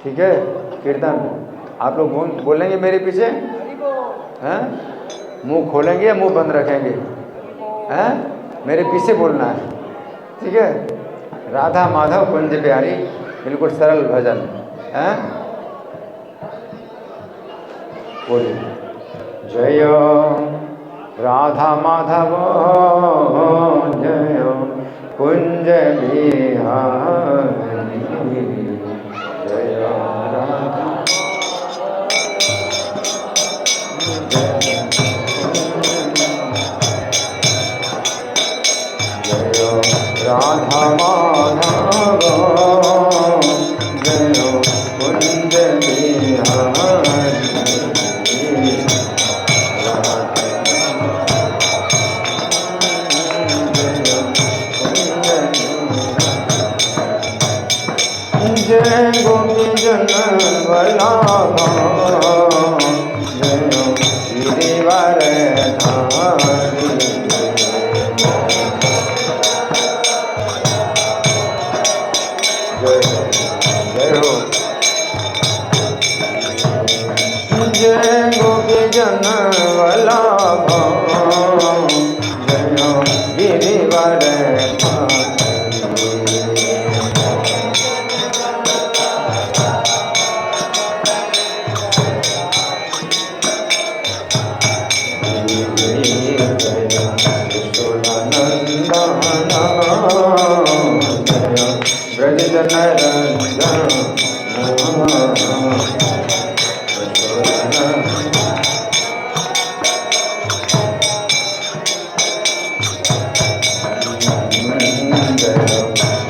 ठीक है, कीर्तन आप लोग बोलेंगे मेरे पीछे हैं? मुंह खोलेंगे या मुंह बंद रखेंगे? हैं? मेरे पीछे बोलना है, ठीक है। राधा माधव कुंज प्यारी, बिल्कुल सरल भजन है। बोलिए जय राधा माधव जय कुंज बिहारी, जय राधा राधा माधव जय कुंज बिहारी, जय गोपी जन वल्लभा जय गिरिवर धारी, जय गोपी जन वल्लभा जय गिरिवर धारी, ब्रज जन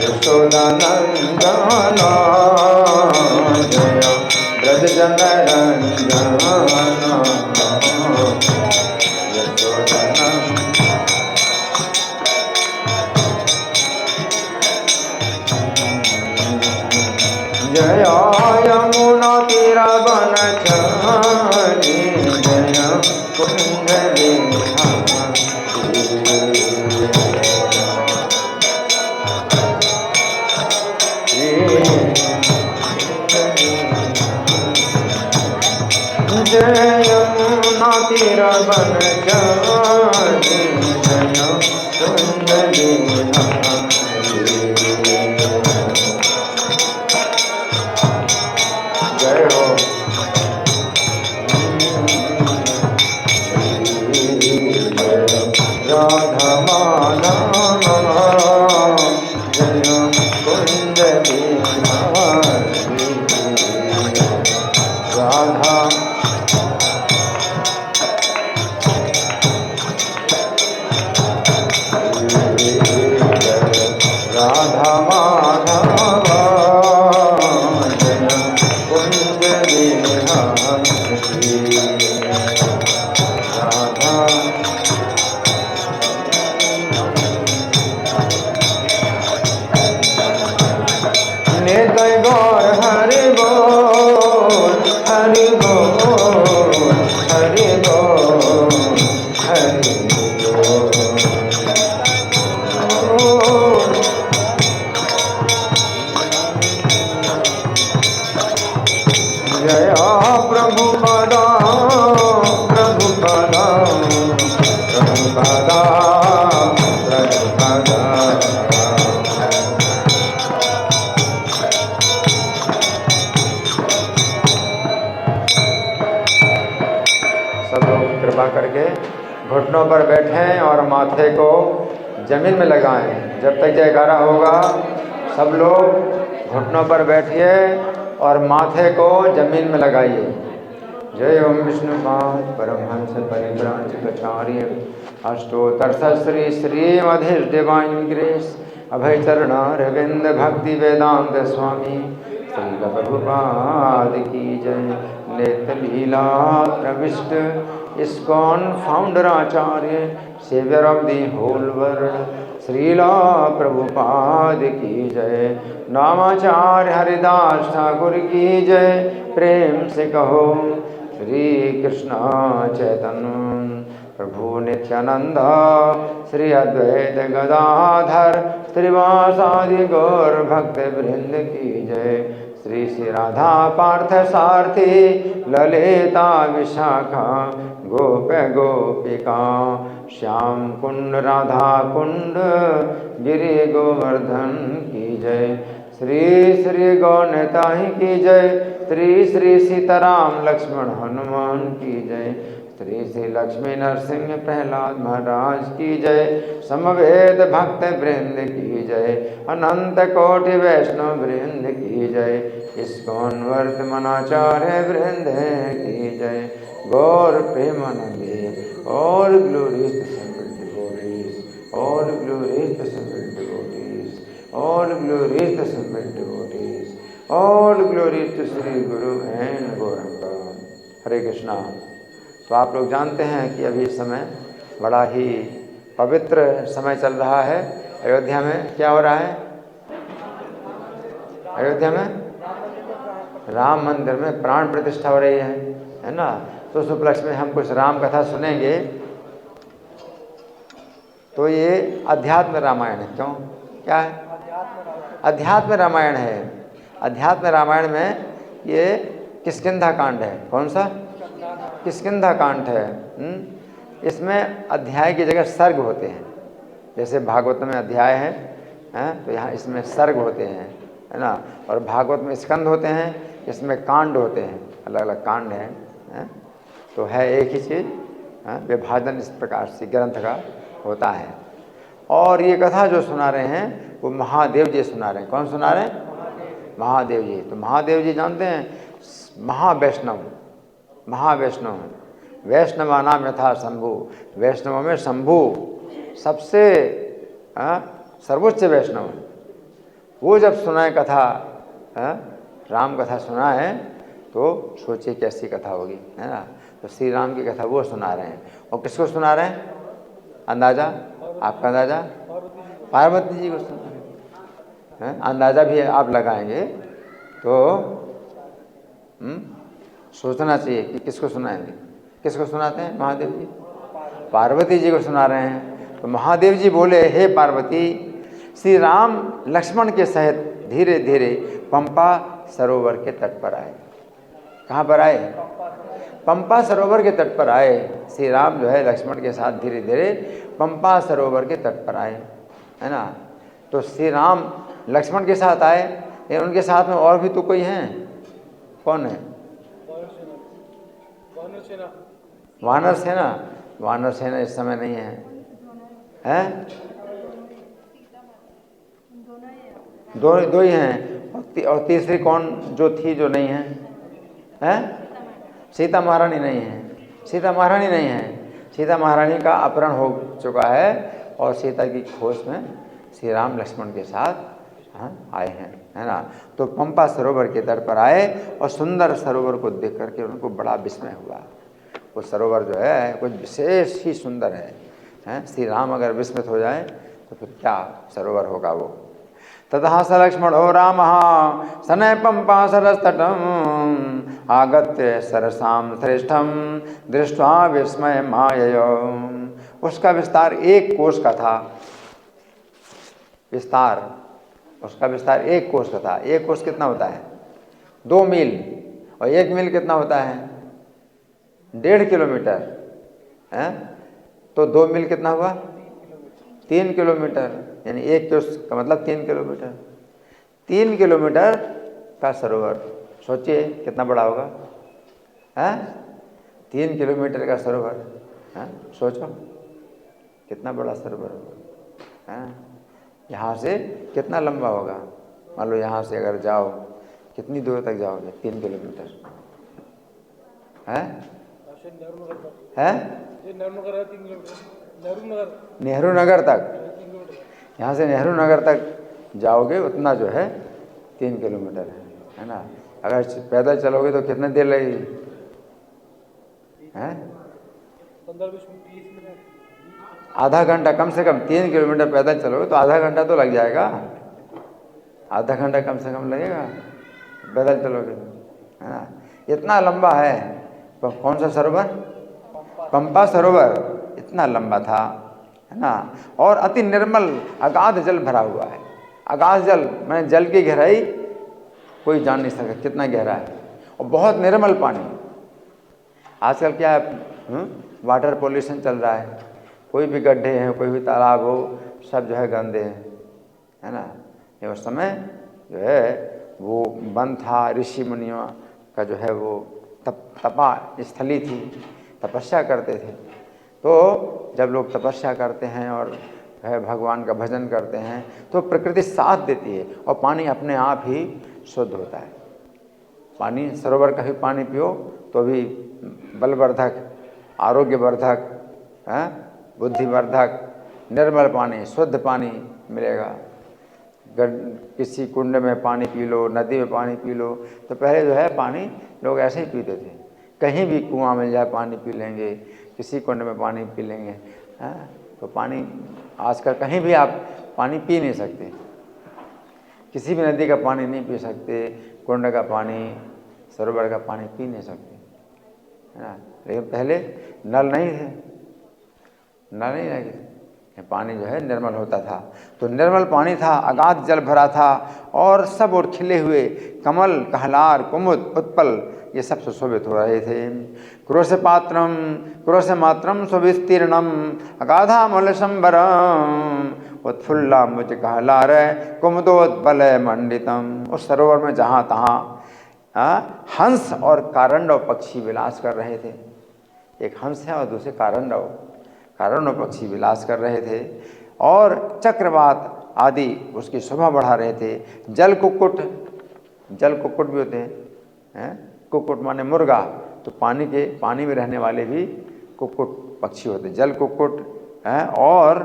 यशोदानंदना जय ब्रज जन रंजना, जय यमुना तीरा बनचारी जय कुंज जय यमुना तीरा बनचारी जय कुंज जय हो राधा माधव जय कुंज बिहारी, राधा राधा माधव जय कुंज बिहारी, राधा नित्य गौर हरि बोल हरि बोल हरि बोल हरि बोल, जय प्रभु पदा प्रभु पदा प्रभु पदा प्रभु पदा, सब लोग कृपा करके घुटनों पर बैठें और माथे को जमीन में लगाएं। जब तक जयकारा होगा सब लोग घुटनों पर बैठिए और माथे को जमीन में लगाइए। जय ओम विष्णुपाद परमहंस परिव्राजकाचार्य अष्टोत्तर श्री श्रीमधीश डिवाइन ग्रेस अभय चरणारविंद भक्ति वेदांत स्वामी श्री प्रभुपाद की जय। नित्य लीला प्रविष्ट इस्कॉन फाउंडर आचार्य saviour of the whole world Srila Prabhupada की जय। नामाचार्य हरिदास ठाकुर की जय। प्रेम से कहो श्री कृष्ण चैतन्य प्रभु नित्यानंद श्री अद्वैत गदाधर श्रीवासादि गौर भक्त वृंद की जय। श्री श्री राधा पार्थ सारथी ललिता विशाखा गोप गोपिका श्याम कुंड राधा कुंड गिरि गोवर्धन की जय। श्री श्री गौनिताई की जय। श्री श्री सीताराम लक्ष्मण हनुमान की जय। श्री श्री लक्ष्मी नरसिंह प्रहलाद महाराज की जय। समवेद भक्त वृंद की जय। अनंत कोटि वैष्णव वृंद की जय। इस्कॉन वर्तमानाचार्य वृंद की जय। गौर प्रेमानंदे और ग्लोरीज डिवोटीज और ग्लोरीज डिवोटीज और ग्लोरीज डिवोटीज और glories to Shri Guru and Gauranga. हरे कृष्णा। तो आप लोग जानते हैं कि अभी इस समय बड़ा ही पवित्र समय चल रहा है। अयोध्या में क्या हो रहा है? अयोध्या में राम मंदिर में प्राण प्रतिष्ठा हो रही है ना। तो उस उपलक्ष्य में हम कुछ राम कथा सुनेंगे। तो ये अध्यात्म रामायण है। क्यों? क्या है? अध्यात्म रामायण है। अध्यात्म रामायण में ये किष्किंधा कांड है। कौन सा? किष्किंधा कांड है। इसमें अध्याय की जगह सर्ग होते हैं। जैसे भागवत में अध्याय हैं, तो यहाँ इसमें सर्ग होते हैं, है ना। और भागवत में स्कंद होते हैं, इसमें कांड होते हैं, अलग अलग कांड हैं। तो है एक ही चीज़, विभाजन इस प्रकार से ग्रंथ का होता है। और ये कथा जो सुना रहे हैं वो महादेव जी सुना रहे हैं। कौन सुना रहे हैं? महादेव जी। तो महादेव जी जानते हैं महावैष्णव, महावैष्णव, वैष्णवा नाम यथा शंभु। वैष्णव में शंभु सबसे सर्वोच्च वैष्णव। वो जब सुनाए कथा, राम कथा सुना है, तो सोचिए कैसी कथा होगी, है ना। तो श्री राम की कथा वो सुना रहे हैं। और किसको सुना रहे हैं? अंदाजा, आपका अंदाजा? पार्वती जी को सुना रहे हैं। अंदाजा भी आप लगाएंगे तो सोचना चाहिए कि किसको सुनाएंगे। किसको सुनाते हैं? महादेव जी। पार्वती जी को सुना रहे हैं। तो महादेव जी बोले, हे पार्वती, श्री राम लक्ष्मण के सहित धीरे धीरे पंपा सरोवर के तट पर आए। कहाँ पर आए? पंपा सरोवर के तट पर आए। श्री राम जो है लक्ष्मण के साथ धीरे धीरे पंपा सरोवर के तट पर आए, है ना। तो श्री राम लक्ष्मण के साथ आए, लेकिन उनके साथ में और भी तो कोई हैं। कौन है? वानर सेना। वानर सेना इस समय नहीं है, हैं? दो ही हैं। और तीसरी कौन जो थी जो नहीं है? हैं? सीता महारानी नहीं है। सीता महारानी नहीं है। सीता महारानी का अपहरण हो चुका है और सीता की खोज में श्री राम लक्ष्मण के साथ आए हैं, है ना। तो पंपा सरोवर के तट पर आए और सुंदर सरोवर को देख करके उनको बड़ा विस्मय हुआ। वो सरोवर जो है कुछ विशेष ही सुंदर है। श्री राम अगर विस्मित हो जाए तो फिर क्या सरोवर होगा वो। ततः स लक्ष्मणो रामः सनय पंपा सरस्तटम् आगत्य सरसाम श्रेष्ठम दृष्ट्वा विस्मय माययो। उसका विस्तार 1 कोस का था। उसका विस्तार 1 कोस का था। 1 कोस कितना होता है? 2 मील। और 1 मील कितना होता है? 1.5 किलोमीटर है। तो 2 मील कितना हुआ? 3 किलोमीटर। यानी 1 कोस का मतलब 3 किलोमीटर। 3 किलोमीटर का सरोवर, सोचिए कितना बड़ा होगा, है? 3 किलोमीटर का सरोवर, है? सोचो कितना बड़ा सरोवर होगा, है? यहाँ से कितना लंबा होगा? मान लो यहाँ से अगर जाओ, कितनी दूर तक जाओगे? 3 किलोमीटर, है? नेहरू नगर तक। यहाँ से नेहरू नगर तक जाओगे उतना जो है 3 किलोमीटर है ना। अगर पैदल चलोगे तो कितने देर लगेगी? हैं? 15-20 मिनट, आधा घंटा कम से कम। 3 किलोमीटर पैदल चलोगे तो आधा घंटा तो लग जाएगा। आधा घंटा कम से कम लगेगा पैदल चलोगे, है ना। इतना लंबा है। तो कौन सा सरोवर? पंपा सरोवर इतना लंबा था, है ना। और अति निर्मल अगाध जल भरा हुआ है। अगाध जल मैंने जल की गहराई कोई जान नहीं सकता कितना गहरा है, और बहुत निर्मल पानी। आजकल क्या है, वाटर पोल्यूशन चल रहा है, कोई भी गड्ढे हैं, कोई भी तालाब हो, सब जो है गंदे हैं, है ना। ये उस समय जो है वो वन था, ऋषि मुनियों का जो है वो तपा स्थली थी, तपस्या करते थे। तो जब लोग तपस्या करते हैं और है भगवान का भजन करते हैं तो प्रकृति साथ देती है और पानी अपने आप ही शुद्ध होता है। पानी, सरोवर का भी पानी पियो तो भी बलवर्धक, आरोग्यवर्धक, बुद्धिवर्धक, निर्मल पानी, शुद्ध पानी मिलेगा। किसी कुंड में पानी पी लो, नदी में पानी पी लो, तो पहले जो है पानी लोग ऐसे ही पीते थे। कहीं भी कुआं मिल जाए पानी पी लेंगे, किसी कुंड में पानी पी लेंगे, तो पानी आजकल कहीं भी आप पानी पी नहीं सकते, किसी भी नदी का पानी नहीं पी सकते, कुंड का पानी, सरोवर का पानी पी नहीं सकते, है ना। लेकिन पहले नल नहीं थे, नल नहीं लगे, पानी जो है निर्मल होता था। तो निर्मल पानी था, अगाध जल भरा था, और सब और खिले हुए कमल, कहलार, कुमुद, उत्पल, ये सब सुशोभित हो रहे थे। क्रोश मात्रम सुविस्तीर्णम अगाधामल संबरम उत्फुल्ला मुझ कहलार कुमुदोत्पल मंडितम। उस सरोवर में जहाँ तहाँ हंस और कारंडव पक्षी विलास कर रहे थे। एक हंस है और दूसरे कारंडव पक्षी विलास कर रहे थे, और चक्रवात आदि उसकी शोभा बढ़ा रहे थे। जल कुक्कुट भी होते हैं, कुक्कुट माने मुर्गा, तो पानी में रहने वाले भी कुक्कुट पक्षी होते हैं, जल कुक्कुट, और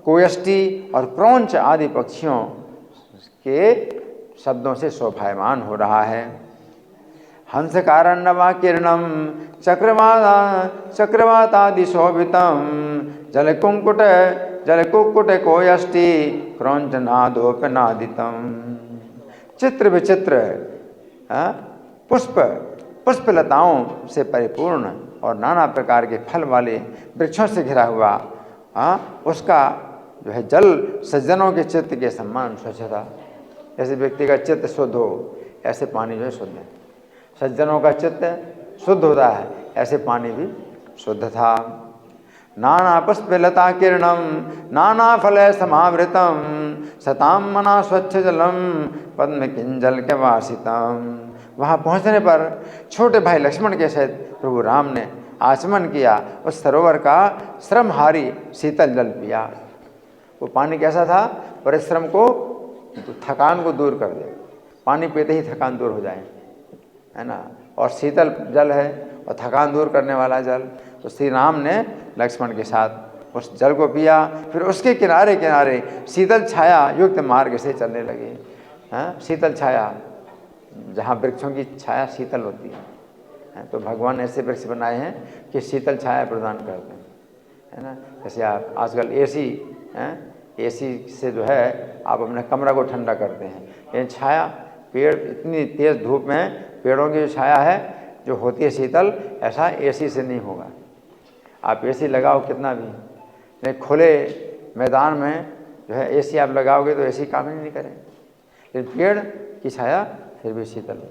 कोयष्टी और क्रौंच आदि पक्षियों के शब्दों से शोभायमान हो रहा है। हंस कारण्डवा किरणम चक्रवातादि शोभितम जल कुक्कुट कोयष्टि क्रौंच नादोपनादितम। चित्र विचित्र पुष्पलताओं से परिपूर्ण और नाना प्रकार के फल वाले वृक्षों से घिरा हुआ, उसका जो है जल सज्जनों के चित्त के समान स्वच्छ था। जैसे व्यक्ति का चित्त शुद्ध हो, ऐसे पानी जो है शुद्ध है। सज्जनों का चित्त शुद्ध होता है, ऐसे पानी भी शुद्ध था। नाना पुष्पलता किरणम नाना फल समावृतम सताम मना स्वच्छ जलम पद्म किंजल के वासितम। वहाँ पहुँचने पर छोटे भाई लक्ष्मण के सहित प्रभु राम ने आचमन किया, उस सरोवर का श्रमहारी शीतल जल पिया। वो पानी कैसा था? परिश्रम को, थकान को दूर कर दे, पानी पीते ही थकान दूर हो जाए, है ना। और शीतल जल है और थकान दूर करने वाला जल। तो श्री राम ने लक्ष्मण के साथ उस जल को पिया, फिर उसके किनारे किनारे शीतल छाया युक्त मार्ग से चलने लगे। शीतल छाया, जहाँ वृक्षों की छाया शीतल होती है, तो भगवान ऐसे वृक्ष बनाए हैं कि शीतल छाया प्रदान करते हैं, है ना। जैसे आप आजकल एसी से जो है आप अपने कमरा को ठंडा करते हैं, लेकिन छाया, पेड़, इतनी तेज़ धूप में पेड़ों की जो छाया है जो होती है शीतल, ऐसा एसी से नहीं होगा। आप एसी लगाओ कितना भी, नहीं खुले मैदान में जो है एसी आप लगाओगे तो एसी काम ही नहीं करेगा, लेकिन पेड़ की छाया फिर भी शीतल।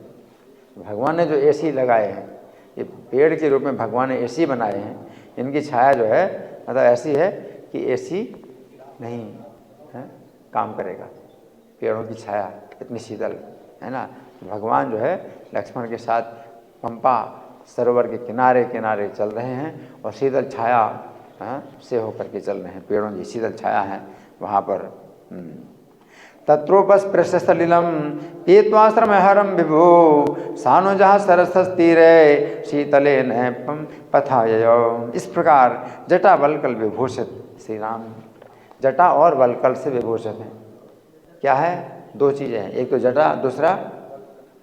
भगवान ने जो एसी लगाए हैं, ये पेड़ के रूप में भगवान ने एसी बनाए हैं, इनकी छाया जो है मतलब ऐसी है कि एसी नहीं है काम करेगा, पेड़ों की छाया इतनी शीतल, है ना। भगवान जो है लक्ष्मण के साथ पंपा सरोवर के किनारे किनारे चल रहे हैं और शीतल छाया से होकर के चल रहे हैं, पेड़ों की शीतल छाया है वहाँ पर। तत्रोपस प्रशस्तलिलम पीत्वाश्रम हरम विभो सानुजः सरसस्तीरे शीतले न पथाययो। इस प्रकार जटा वल्कल विभूषित श्री राम जटा और वल्कल से विभूषित हैं। क्या है? दो चीज़ें हैं, एक तो जटा, दूसरा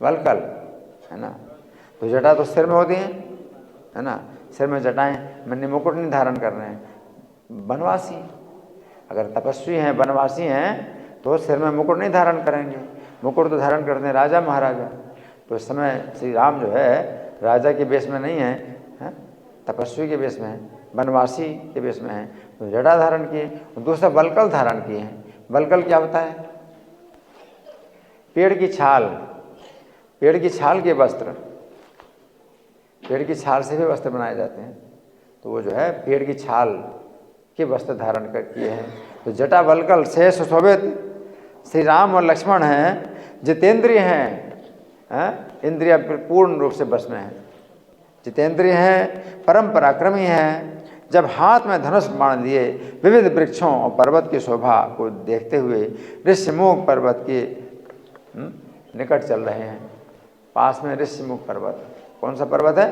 वल्कल, है ना। तो जटा तो सिर में होती है ना, सिर में जटाएं, मैंने मुकुट नहीं धारण कर रहे हैं। वनवासी अगर तपस्वी हैं, वनवासी हैं, तो सिर में मुकुट नहीं धारण करेंगे, मुकुट तो धारण करते हैं राजा महाराजा। तो इस समय श्री राम जो है राजा के वेश में नहीं है, तपस्वी के वेश में है, वनवासी के वेश में है, तो जटा धारण किए। दूसरा वल्कल धारण किए हैं। वल्कल क्या होता है? पेड़ की छाल, पेड़ की छाल के वस्त्र, पेड़ की छाल से भी वस्त्र बनाए जाते हैं, तो वो जो है पेड़ की छाल के वस्त्र धारण कर किए हैं। तो जटा वल्कल से सुशोभित श्री राम और लक्ष्मण हैं, जितेंद्रिय हैं, इंद्रिय पूर्ण रूप से बस में हैं, जितेंद्रिय हैं, परम पराक्रमी हैं। जब हाथ में धनुष बाण लिए विविध वृक्षों और पर्वत की शोभा को देखते हुए ऋष्यमुख पर्वत के निकट चल रहे हैं। पास में ऋष्यमुख पर्वत, कौन सा पर्वत है?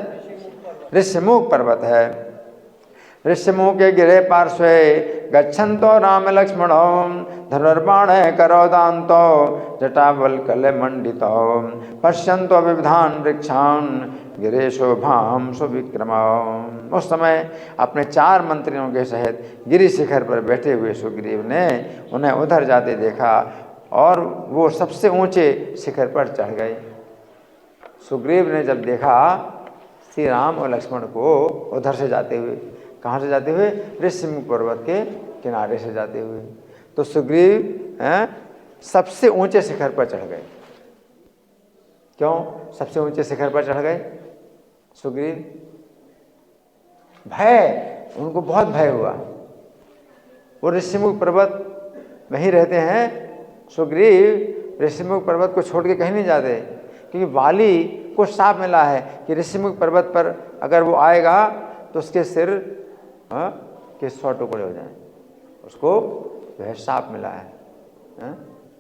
ऋष्यमुख पर्वत है। ऋष्यमुख के गिरे पार्श्वे गच्छन्तो राम लक्ष्मणो धनुर्बाण करोदान्तो जटावल्कल मंडितो पश्यन्तो विविधान वृक्षान गिरे शोभाम सुविक्रमा। उस समय अपने 4 मंत्रियों के सहित गिरि शिखर पर बैठे हुए सुग्रीव ने उन्हें उधर जाते देखा और वो सबसे ऊंचे शिखर पर चढ़ गए। सुग्रीव ने जब देखा श्री राम और लक्ष्मण को उधर से जाते हुए, कहाँ से जाते हुए? ऋष्यमुख पर्वत के किनारे से जाते हुए, तो सुग्रीव सबसे ऊंचे शिखर पर चढ़ गए। क्यों सबसे ऊंचे शिखर पर चढ़ गए सुग्रीव? भय, उनको बहुत भय हुआ। वो ऋष्यमुख पर्वत में ही रहते हैं। सुग्रीव ऋष्यमुख पर्वत को छोड़ के कहीं नहीं जाते, क्योंकि वाली को शाप मिला है कि ऋष्यमुख पर्वत पर अगर वो आएगा तो उसके सिर के 100 टुकड़े हो जाएं। उसको जो है शाप मिला है।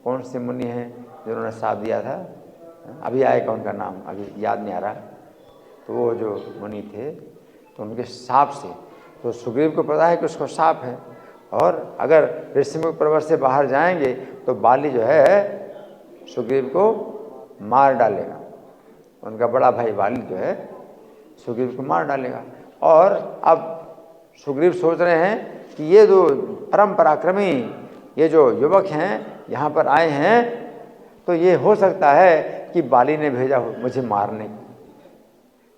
कौन से मुनि हैं जिन्होंने शाप दिया था? अभी आएगा उनका नाम, अभी याद नहीं आ रहा। तो वो जो मुनि थे तो उनके शाप से, तो सुग्रीव को पता है कि उसको शाप है, और अगर ऋष्यमुख पर्वत से बाहर जाएंगे तो बाली जो है सुग्रीव को मार डालेगा। उनका बड़ा भाई बाली जो है सुग्रीव को मार डालेगा। और अब सुग्रीव सोच रहे हैं कि ये जो परम पराक्रमी ये जो युवक हैं यहाँ पर आए हैं, तो ये हो सकता है कि बाली ने भेजा हो मुझे मारने।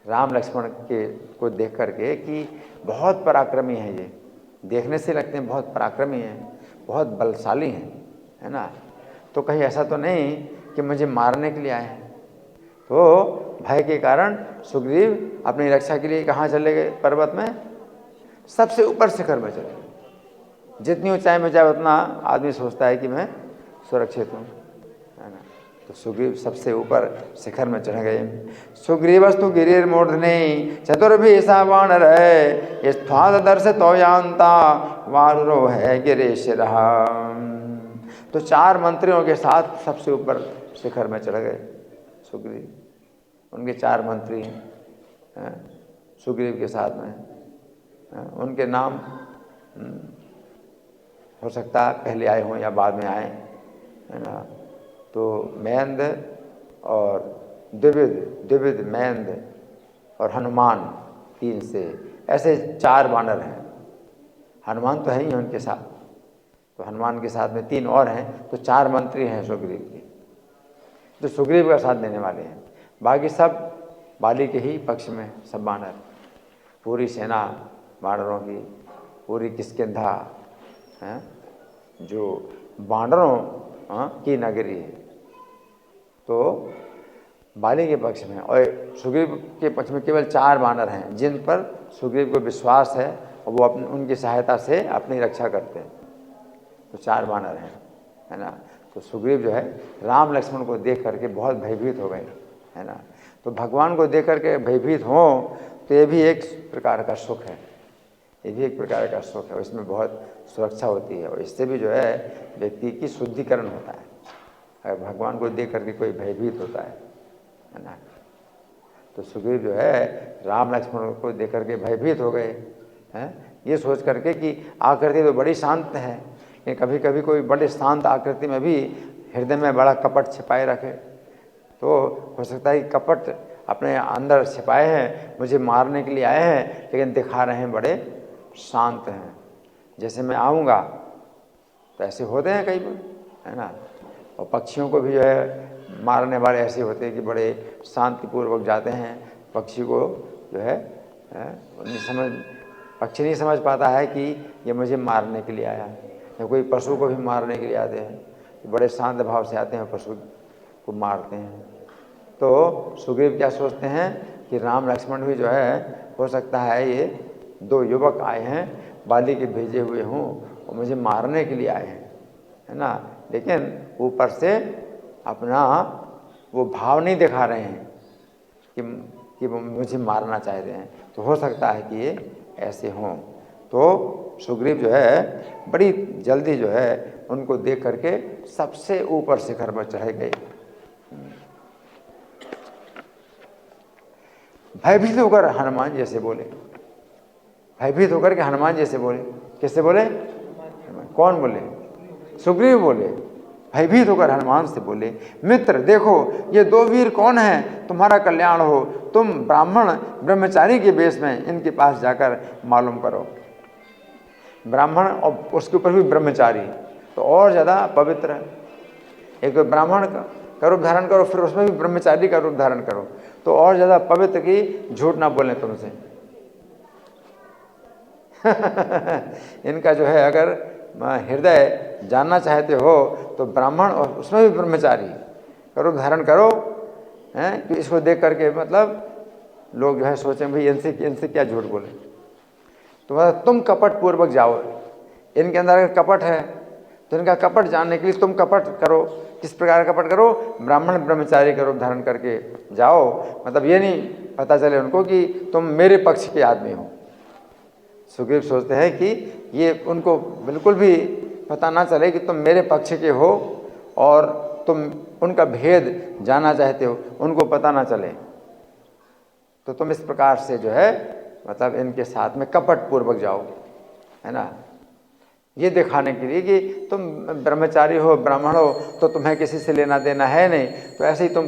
राम लक्ष्मण के को देख करके कि बहुत पराक्रमी हैं, ये देखने से लगते हैं बहुत पराक्रमी हैं, बहुत बलशाली हैं, है ना, तो कहीं ऐसा तो नहीं कि मुझे मारने के लिए आए हैं। तो भय के कारण सुग्रीव अपनी रक्षा के लिए कहाँ चले गए? पर्वत में सबसे ऊपर शिखर में चले गए। जितनी ऊंचाई में जाए उतना आदमी सोचता है कि मैं सुरक्षित हूँ, है ना। तो सुग्रीव सबसे ऊपर शिखर में चढ़ गए। सुग्रीवस्तु गिरिर मूर्धनि चतुर्भिषा वानर है स्थान दर्शतो यान्ता वानरो है गिरीश रहा। तो 4 मंत्रियों के साथ सबसे ऊपर शिखर में चढ़ गए सुग्रीव। उनके 4 मंत्री हैं सुग्रीव के साथ में। उनके नाम हो सकता है पहले आए हों या बाद में आए, है ना। तो मैंद और द्विविद मैंद और हनुमान 3 से, ऐसे 4 वानर हैं। हनुमान तो है ही उनके साथ, तो हनुमान के साथ में 3 और हैं, तो 4 मंत्री हैं सुग्रीव के, जो सुग्रीव का साथ देने वाले हैं। बाकी सब बाली के ही पक्ष में सब वानर, पूरी सेना वानरों की, पूरी किष्किंधा है जो वानरों की नगरी है, तो बाली के पक्ष में। और सुग्रीव के पक्ष में केवल 4 वानर हैं जिन पर सुग्रीव को विश्वास है और वो उनकी सहायता से अपनी रक्षा करते हैं। तो 4 वानर हैं, है ना। तो सुग्रीव जो है राम लक्ष्मण को देख करके बहुत भयभीत हो गए, है ना। तो भगवान को देख करके भयभीत हों तो ये भी एक प्रकार का सुख है, ये भी एक प्रकार का सुख है। इसमें बहुत सुरक्षा होती है और इससे भी जो है व्यक्ति की शुद्धिकरण होता है। अगर भगवान को देख करके कोई भयभीत होता है ना। तो सुग्रीव जो है राम लक्ष्मण को देख करके भयभीत हो गए हैं, ये सोच करके कि आकृति तो बड़ी शांत है, लेकिन कभी कभी कोई बड़े शांत आकृति में भी हृदय में बड़ा कपट छिपाए रखे। तो हो सकता है कि कपट अपने अंदर छिपाए हैं, मुझे मारने के लिए आए हैं, लेकिन दिखा रहे हैं बड़े शांत हैं। जैसे मैं आऊँगा तो ऐसे होते हैं कई बार, है ना। और पक्षियों को भी जो है मारने वाले ऐसे होते हैं कि बड़े शांतिपूर्वक जाते हैं। पक्षी को जो है पक्षी नहीं समझ पाता है कि ये मुझे मारने के लिए आया है। या कोई पशु को भी मारने के लिए आते हैं, बड़े शांत भाव से आते हैं, पशु को मारते हैं। तो सुग्रीव क्या सोचते हैं कि राम लक्ष्मण भी जो है हो सकता है ये दो युवक आए हैं, बाली के भेजे हुए हों और मुझे मारने के लिए आए हैं, है ना। लेकिन ऊपर से अपना वो भाव नहीं दिखा रहे हैं कि वो मुझे मारना चाहते हैं। तो हो सकता है कि ये ऐसे हों। तो सुग्रीव जो है बड़ी जल्दी जो है उनको देख करके सबसे ऊपर शिखर पर चढ़े गए। भयभीत होकर हनुमान जैसे बोले, भयभीत होकर के हनुमान जैसे बोले। किससे बोले? कौन बोले? सुग्रीव बोले। भयभीत होकर हनुमान से बोले, मित्र देखो ये दो वीर कौन हैं, तुम्हारा कल्याण हो। तुम ब्राह्मण ब्रह्मचारी के वेश में इनके पास जाकर मालूम करो। ब्राह्मण और उसके ऊपर भी ब्रह्मचारी, तो और ज़्यादा पवित्र है। एक तो ब्राह्मण का रूप धारण करो, फिर उसमें भी ब्रह्मचारी का रूप धारण करो, तो और ज़्यादा पवित्र की झूठ ना बोलें तुमसे। इनका जो है अगर हृदय जानना चाहते हो तो ब्राह्मण और उसमें भी ब्रह्मचारी का रूप धारण करो, हैं कि इसको देख करके मतलब लोग जो है सोचें भाई इनसे क्या झूठ बोले। तो मतलब तुम कपट पूर्वक जाओ। इनके अंदर अगर कपट है तो इनका कपट जानने के लिए तुम कपट करो। किस प्रकार का कपट करो? ब्राह्मण ब्रह्मचारी का रूप धारण करके जाओ। मतलब ये नहीं पता चले उनको कि तुम मेरे पक्ष के आदमी हो। सुग्रीव सोचते हैं कि ये उनको बिल्कुल भी पता ना चले कि तुम मेरे पक्ष के हो और तुम उनका भेद जानना चाहते हो, उनको पता ना चले। तो तुम इस प्रकार से जो है मतलब इनके साथ में कपट पूर्वक जाओ, है ना, ये दिखाने के लिए कि तुम ब्रह्मचारी हो, ब्राह्मण हो, तो तुम्हें किसी से लेना देना है नहीं। तो ऐसे ही तुम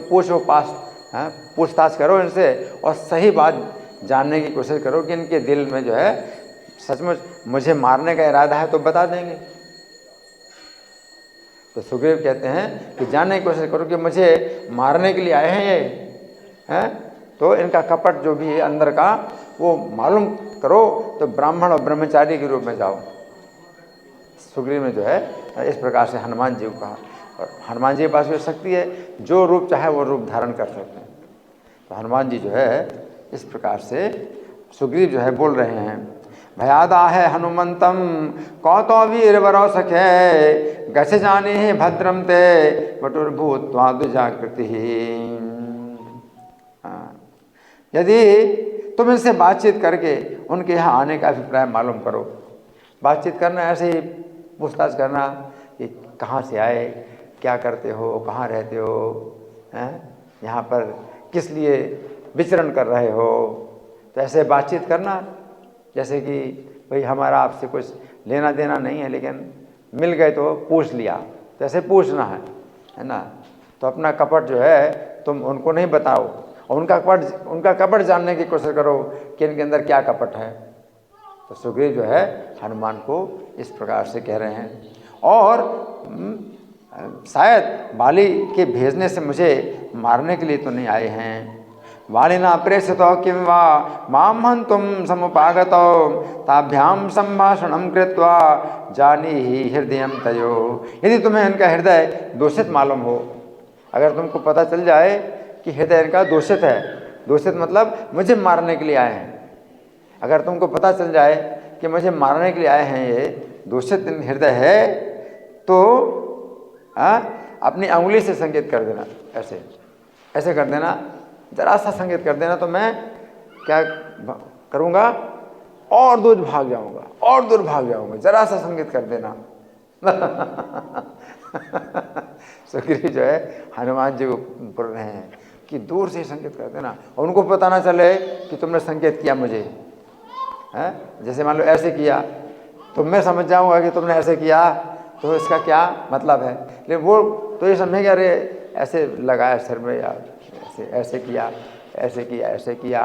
पूछताछ करो इनसे और सही बात जानने की कोशिश करो कि इनके दिल में जो है सचमुच मुझे मारने का इरादा है तो बता देंगे। तो सुग्रीव कहते हैं कि जानने की कोशिश करो कि मुझे मारने के लिए आए हैं ये, हैं, तो इनका कपट जो भी है अंदर का वो मालूम करो। तो ब्राह्मण और ब्रह्मचारी के रूप में जाओ। सुग्रीव ने जो है इस प्रकार से हनुमान जी को कहा। और हनुमान जी के पास भी शक्ति है, जो रूप चाहे वो रूप धारण कर सकते हैं। तो हनुमान जी जो है इस प्रकार से सुग्रीव जो है बोल रहे हैं, भयादा है हनुमंतम कौतो वीर बरो सखे गछ जाने ही भद्रम ते बटुर्भूत जागृति। यदि तुम इनसे बातचीत करके उनके यहाँ आने का अभिप्राय मालूम करो। बातचीत करना ऐसे ही पूछताछ करना कि कहाँ से आए, क्या करते हो, कहाँ रहते हो, हैं, यहाँ पर किस लिए विचरण कर रहे हो। तो ऐसे बातचीत करना जैसे कि भाई हमारा आपसे कुछ लेना देना नहीं है लेकिन मिल गए तो पूछ लिया, तो ऐसे पूछना है ना। तो अपना कपट जो है तुम उनको नहीं बताओ और उनका कपट जानने की कोशिश करो कि इनके अंदर क्या कपट है। तो सुग्रीव जो है हनुमान को इस प्रकार से कह रहे हैं। और शायद बाली के भेजने से मुझे मारने के लिए तो नहीं आए हैं। वालिना प्रेषितो किं वा मां हन्तुं समुपागतो ताभ्यां संभाषणं कृत्वा जानीहि हृदयं तयो। यदि तुम्हें इनका हृदय दूषित मालूम हो, अगर तुमको पता चल जाए कि हृदय इनका दूषित है, दूषित मतलब मुझे मारने के लिए आए हैं, अगर तुमको पता चल जाए कि मुझे मारने के लिए आए हैं, ये दूषित हृदय है, तो अपनी अंगुली से संकेत कर देना, ऐसे ऐसे कर देना, जरा सा संकेत कर देना, तो मैं क्या करूँगा, और दूर भाग जाऊँगा, और दूर भाग जाऊँगा, जरा सा संकेत कर देना। सुग्रीव जो है हनुमान जी को बोल रहे हैं कि दूर से संकेत कर देना और उनको पता ना चले कि तुमने संकेत किया मुझे, है। जैसे मान लो ऐसे किया तो मैं समझ जाऊंगा कि तुमने ऐसे किया, तो इसका क्या मतलब है। लेकिन वो तो ये समझेंगे अरे ऐसे लगाया सिर में, या ऐसे किया, ऐसे किया, ऐसे किया,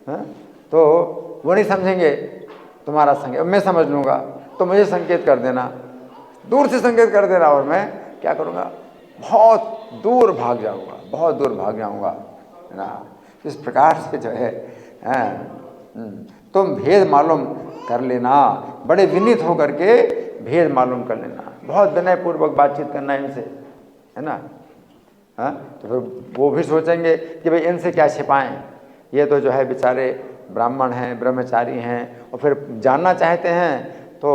है? तो वो नहीं समझेंगे तुम्हारा संकेत, मैं समझ लूँगा। तो मुझे संकेत कर देना, दूर से संकेत कर देना, और मैं क्या करूँगा, बहुत दूर भाग जाऊँगा, बहुत दूर भाग जाऊँगा, है ना। इस प्रकार से जो है तुम भेद मालूम कर लेना, बड़े विनीत होकर के भेद मालूम कर लेना, बहुत विनय पूर्वक बातचीत करना इनसे, है ना। हाँ, तो फिर वो भी सोचेंगे कि भाई इनसे क्या छिपाएं, ये तो जो है बेचारे ब्राह्मण हैं, ब्रह्मचारी हैं, और फिर जानना चाहते हैं तो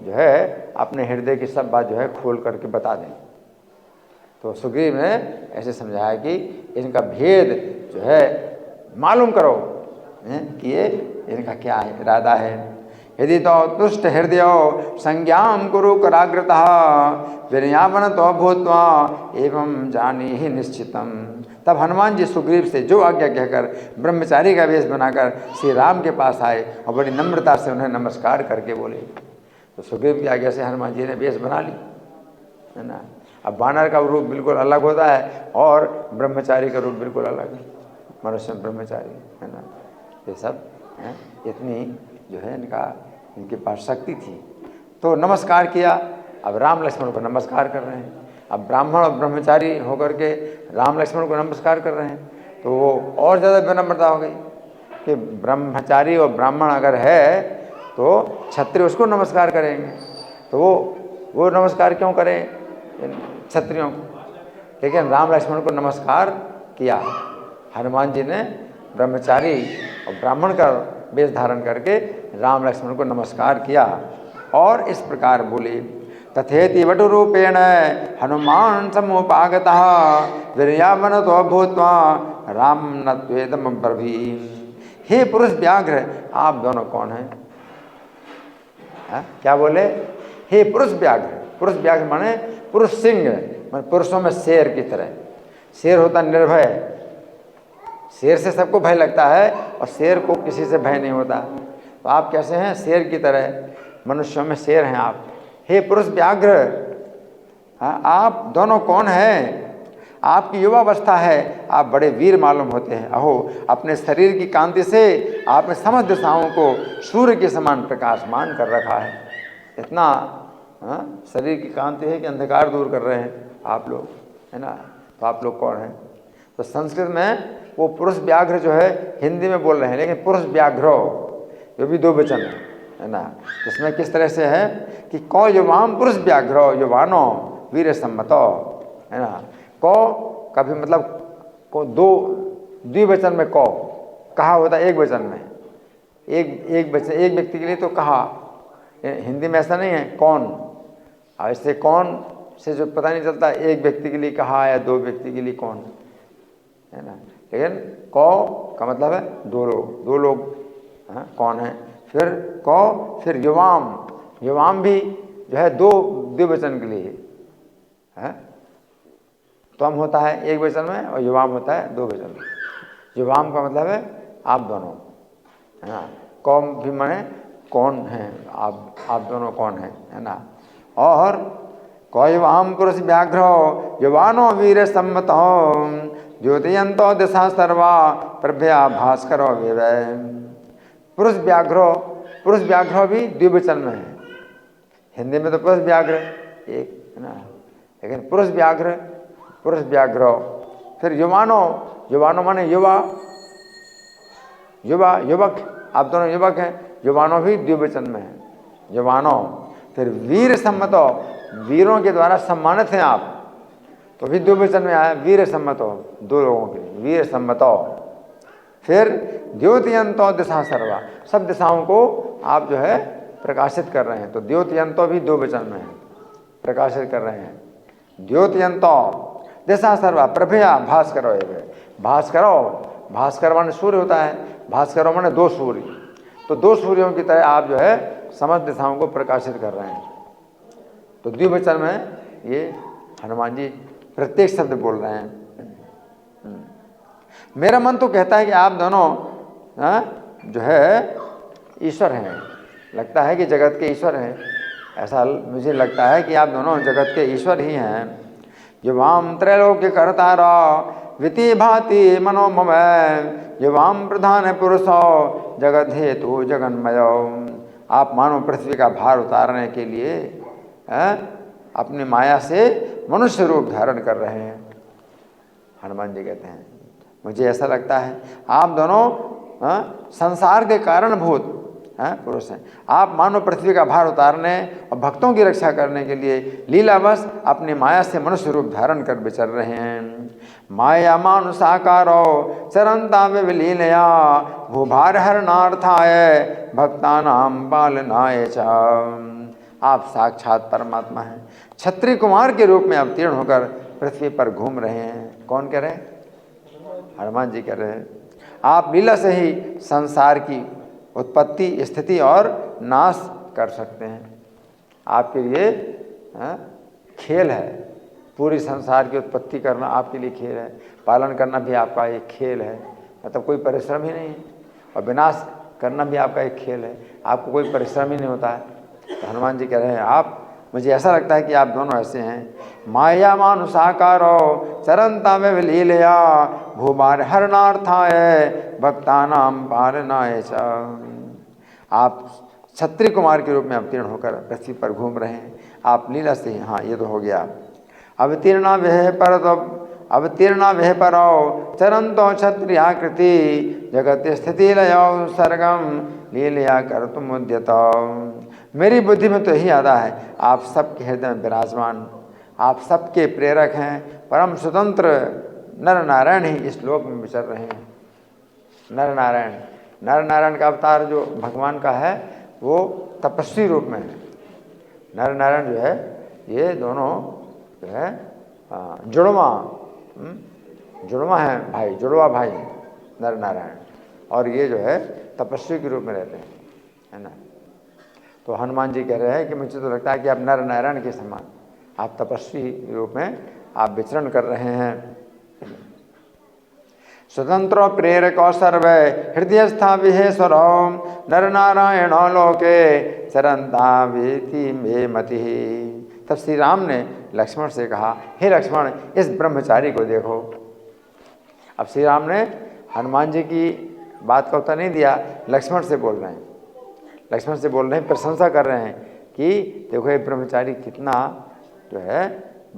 जो है अपने हृदय की सब बात जो है खोल करके बता दें। तो सुग्रीव ने ऐसे समझाया कि इनका भेद जो है मालूम करो कि ये इनका क्या है इरादा है। यदि तो तुष्ट हृदय संज्ञाम कुरु कराग्रतः विनयावन तो भूत्वा एवं जानी ही निश्चितम। तब हनुमान जी सुग्रीव से जो आज्ञा कहकर ब्रह्मचारी का वेश बनाकर श्री राम के पास आए और बड़ी नम्रता से उन्हें नमस्कार करके बोले। तो सुग्रीव की आज्ञा से हनुमान जी ने वेश बना ली, है ना। अब वानर का रूप बिल्कुल अलग होता है और ब्रह्मचारी का रूप बिल्कुल अलग है, मनुष्य ब्रह्मचारी, है ना। ये सब है, इतनी जो है इनके पास शक्ति थी। तो नमस्कार किया। अब राम लक्ष्मण को नमस्कार कर रहे हैं। अब ब्राह्मण और ब्रह्मचारी होकर के राम लक्ष्मण को नमस्कार कर रहे हैं, तो वो और ज़्यादा विनम्रता हो गई कि ब्रह्मचारी और ब्राह्मण अगर है तो क्षत्रिय उसको नमस्कार करेंगे, तो वो नमस्कार क्यों करें क्षत्रियों को। लेकिन राम लक्ष्मण को नमस्कार किया। हनुमान जी ने ब्रह्मचारी और ब्राह्मण का वेश धारण करके राम लक्ष्मण को नमस्कार किया और इस प्रकार बोले, तथेति वटुरूपेण हनुमान समुपागतः वीर्यावनतो भूत्वा राम न त्वेदम ब्रवीम। हे पुरुष व्याघ्र, आप दोनों कौन हैं? क्या बोले? हे पुरुष व्याघ्र। पुरुष व्याघ्र माने पुरुष सिंह, माने पुरुषों में शेर की तरह। शेर होता निर्भय, शेर से सबको भय लगता है और शेर को किसी से भय नहीं होता। तो आप कैसे हैं? शेर की तरह, मनुष्यों में शेर हैं आप। हे पुरुष व्याघ्र, आप दोनों कौन हैं? आपकी युवावस्था है, आप बड़े वीर मालूम होते हैं। अहो, अपने शरीर की कांति से आपने समस्त दिशाओं को सूर्य के समान प्रकाशमान कर रखा है। इतना शरीर की कांति है कि अंधकार दूर कर रहे हैं आप लोग, है ना। तो आप लोग कौन हैं? तो संस्कृत में वो पुरुष व्याघ्र जो है हिंदी में बोल रहे हैं, लेकिन पुरुष व्याघ्रो ये भी दो वचन है ना। इसमें किस तरह से है कि कौ युवाम पुरुष व्याघ्रो युवानो वीर सम्मतो, है ना। कौ का भी मतलब को दो द्विवचन में कौ कहा होता है, एक वचन में एक वचन एक व्यक्ति के लिए तो कहा। हिंदी में ऐसा नहीं है कौन, और इससे कौन से जो पता नहीं चलता एक व्यक्ति के लिए कहा या दो व्यक्ति के लिए कौन, है ना। लेकिन कौ का मतलब है दो लोग कौन है। फिर कौ, फिर युवाम भी जो है दो द्विवचन के लिए है। त्वम होता है एक वचन में और युवाम होता है दो वचन में। युवाम का मतलब है आप दोनों, है ना। कौम भी माने कौन है, आप दोनों कौन है ना। और कौ युवाम पुरुष व्याघ्रो युवानो वीर सम्मतो द्योतयंतो दिशा सर्वा प्रभया भास्करो विवै। पुरुष व्याघ्रो भी द्विवचन में है। हिंदी में तो पुरुष व्याघ्र एक है ना, लेकिन पुरुष व्याघ्रो। फिर युवानो माने युवक, आप दोनों युवक हैं। युवानो भी द्विवचन में है, युवानो। फिर वीर सम्मतो, वीरों के द्वारा सम्मानित हैं आप, तो भी द्विवचन में आया वीर सम्मतो, दो लोगों के लिए वीर सम्मतो। फिर द्योतयंतो दिशा सर्वा, सब दिशाओं को आप जो है प्रकाशित कर रहे हैं। तो द्योतयंतो भी दो वचन में है, प्रकाशित कर रहे हैं। द्योतयंतो दिशा सर्वा प्रभया भास्करो। भास्कर माने सूर्य होता है, भास्करो माने दो सूर्य। तो दो सूर्यों की तरह आप जो है समस्त दिशाओं को प्रकाशित कर रहे हैं। तो द्विवचन में ये हनुमान जी प्रत्येक शब्द बोल रहे हैं। मेरा मन तो कहता है कि आप दोनों जो है ईश्वर हैं, लगता है कि जगत के ईश्वर हैं। ऐसा मुझे लगता है कि आप दोनों जगत के ईश्वर ही हैं। युवाम त्रैलोक्य कर्तारा विति भाति मनोमय युवाम प्रधान पुरुषो जगत हेतु जगन्मयो। आप मानो पृथ्वी का भार उतारने के लिए अपनी माया से मनुष्य रूप धारण कर रहे हैं। हनुमान जी कहते हैं मुझे ऐसा लगता है आप दोनों संसार के कारणभूत पुरुष हैं। आप मानो पृथ्वी का भार उतारने और भक्तों की रक्षा करने के लिए लीलावश अपनी माया से मनुष्य रूप धारण कर विचर रहे हैं। माया मानुषाकारो चरंता विलीलया भूभार हरणार्थाय भक्तानाम पालनाय च। आप साक्षात परमात्मा हैं, क्षत्रिय कुमार के रूप में अवतीर्ण होकर पृथ्वी पर घूम रहे हैं। कौन कह रहे हैं? हनुमान जी कह रहे हैं। आप लीला से ही संसार की उत्पत्ति, स्थिति और नाश कर सकते हैं। आपके लिए खेल है, पूरी संसार की उत्पत्ति करना आपके लिए खेल है, पालन करना भी आपका एक खेल है, मतलब कोई परिश्रम ही नहीं है, और विनाश करना भी आपका एक खेल है, आपको कोई परिश्रम ही नहीं होता है। तो हनुमान जी कह रहे हैं आप, मुझे ऐसा लगता है कि आप दोनों ऐसे हैं। माया मानुषाकारो चरंता में विलीलया भूभार हरणार्थाय भक्तानाम पालनाय च। आप क्षत्रिय कुमार के रूप में अवतीर्ण होकर पृथ्वी पर घूम रहे हैं। आप लीला से, हाँ ये तो हो गया। अवतीर्णा वह पर तो अवतीर्णा वह परो चरंतो क्षत्रियाकृति जगत स्थिति लयो सर्गम लीलया कर तुम उद्यत। मेरी बुद्धि में तो यही आता है, आप सबके हृदय में विराजमान, आप सबके प्रेरक हैं, परम स्वतंत्र नर नारायण ही इस लोक में विचर रहे हैं। नर नारायण का अवतार जो भगवान का है वो तपस्वी रूप में है। नर नारायण जो है ये दोनों जो है जुड़वा है भाई, जुड़वा भाई नर नारायण, और ये जो है तपस्वी के रूप में रहते हैं, है ना। तो हनुमान जी कह रहे हैं कि मुझे तो लगता है कि आप नर नारायण के समान, आप तपस्वी रूप में आप विचरण कर रहे हैं। स्वतंत्र प्रेरक सर्वे हृदय स्था विहेश्वरो नर नारायण लोके चरंता वेति मे मति। तब श्री राम ने लक्ष्मण से कहा, हे लक्ष्मण, इस ब्रह्मचारी को देखो। अब श्री राम ने हनुमान जी की बात का उत्तर नहीं दिया, लक्ष्मण से बोल रहे हैं, लक्ष्मण से बोल रहे हैं, प्रशंसा कर रहे हैं कि देखो ये ब्रह्मचारी कितना जो है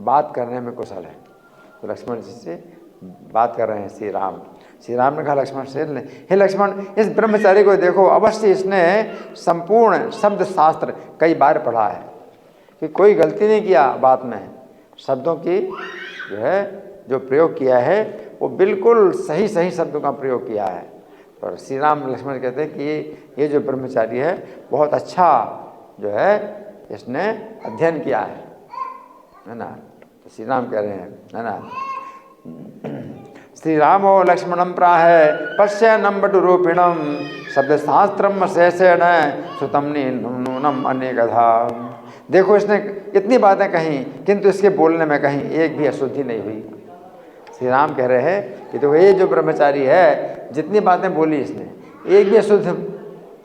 बात करने में कुशल है। तो लक्ष्मण जी से बात कर रहे हैं श्री राम। श्री राम ने कहा लक्ष्मण से, हे लक्ष्मण, इस ब्रह्मचारी को देखो, अवश्य इसने संपूर्ण शब्द शास्त्र कई बार पढ़ा है, कि कोई गलती नहीं किया बात में, शब्दों की जो है जो प्रयोग किया है वो बिल्कुल सही शब्दों का प्रयोग किया है। और श्री राम लक्ष्मण कहते हैं कि ये जो ब्रह्मचारी है बहुत अच्छा जो है इसने अध्ययन किया है ना। तो श्री राम कह रहे हैं, है ना, श्री रामो लक्ष्मणम प्राह पश्य नम्बटु रूपिणम शब्द शास्त्रम शेषेण सुतम नूनम अनेकधा। देखो इसने इतनी बातें कहीं, किंतु इसके बोलने में कहीं एक भी अशुद्धि नहीं हुई। श्री राम कह रहे हैं कि देखो ये जो ब्रह्मचारी है, जितनी बातें बोली इसने, एक भी अशुद्ध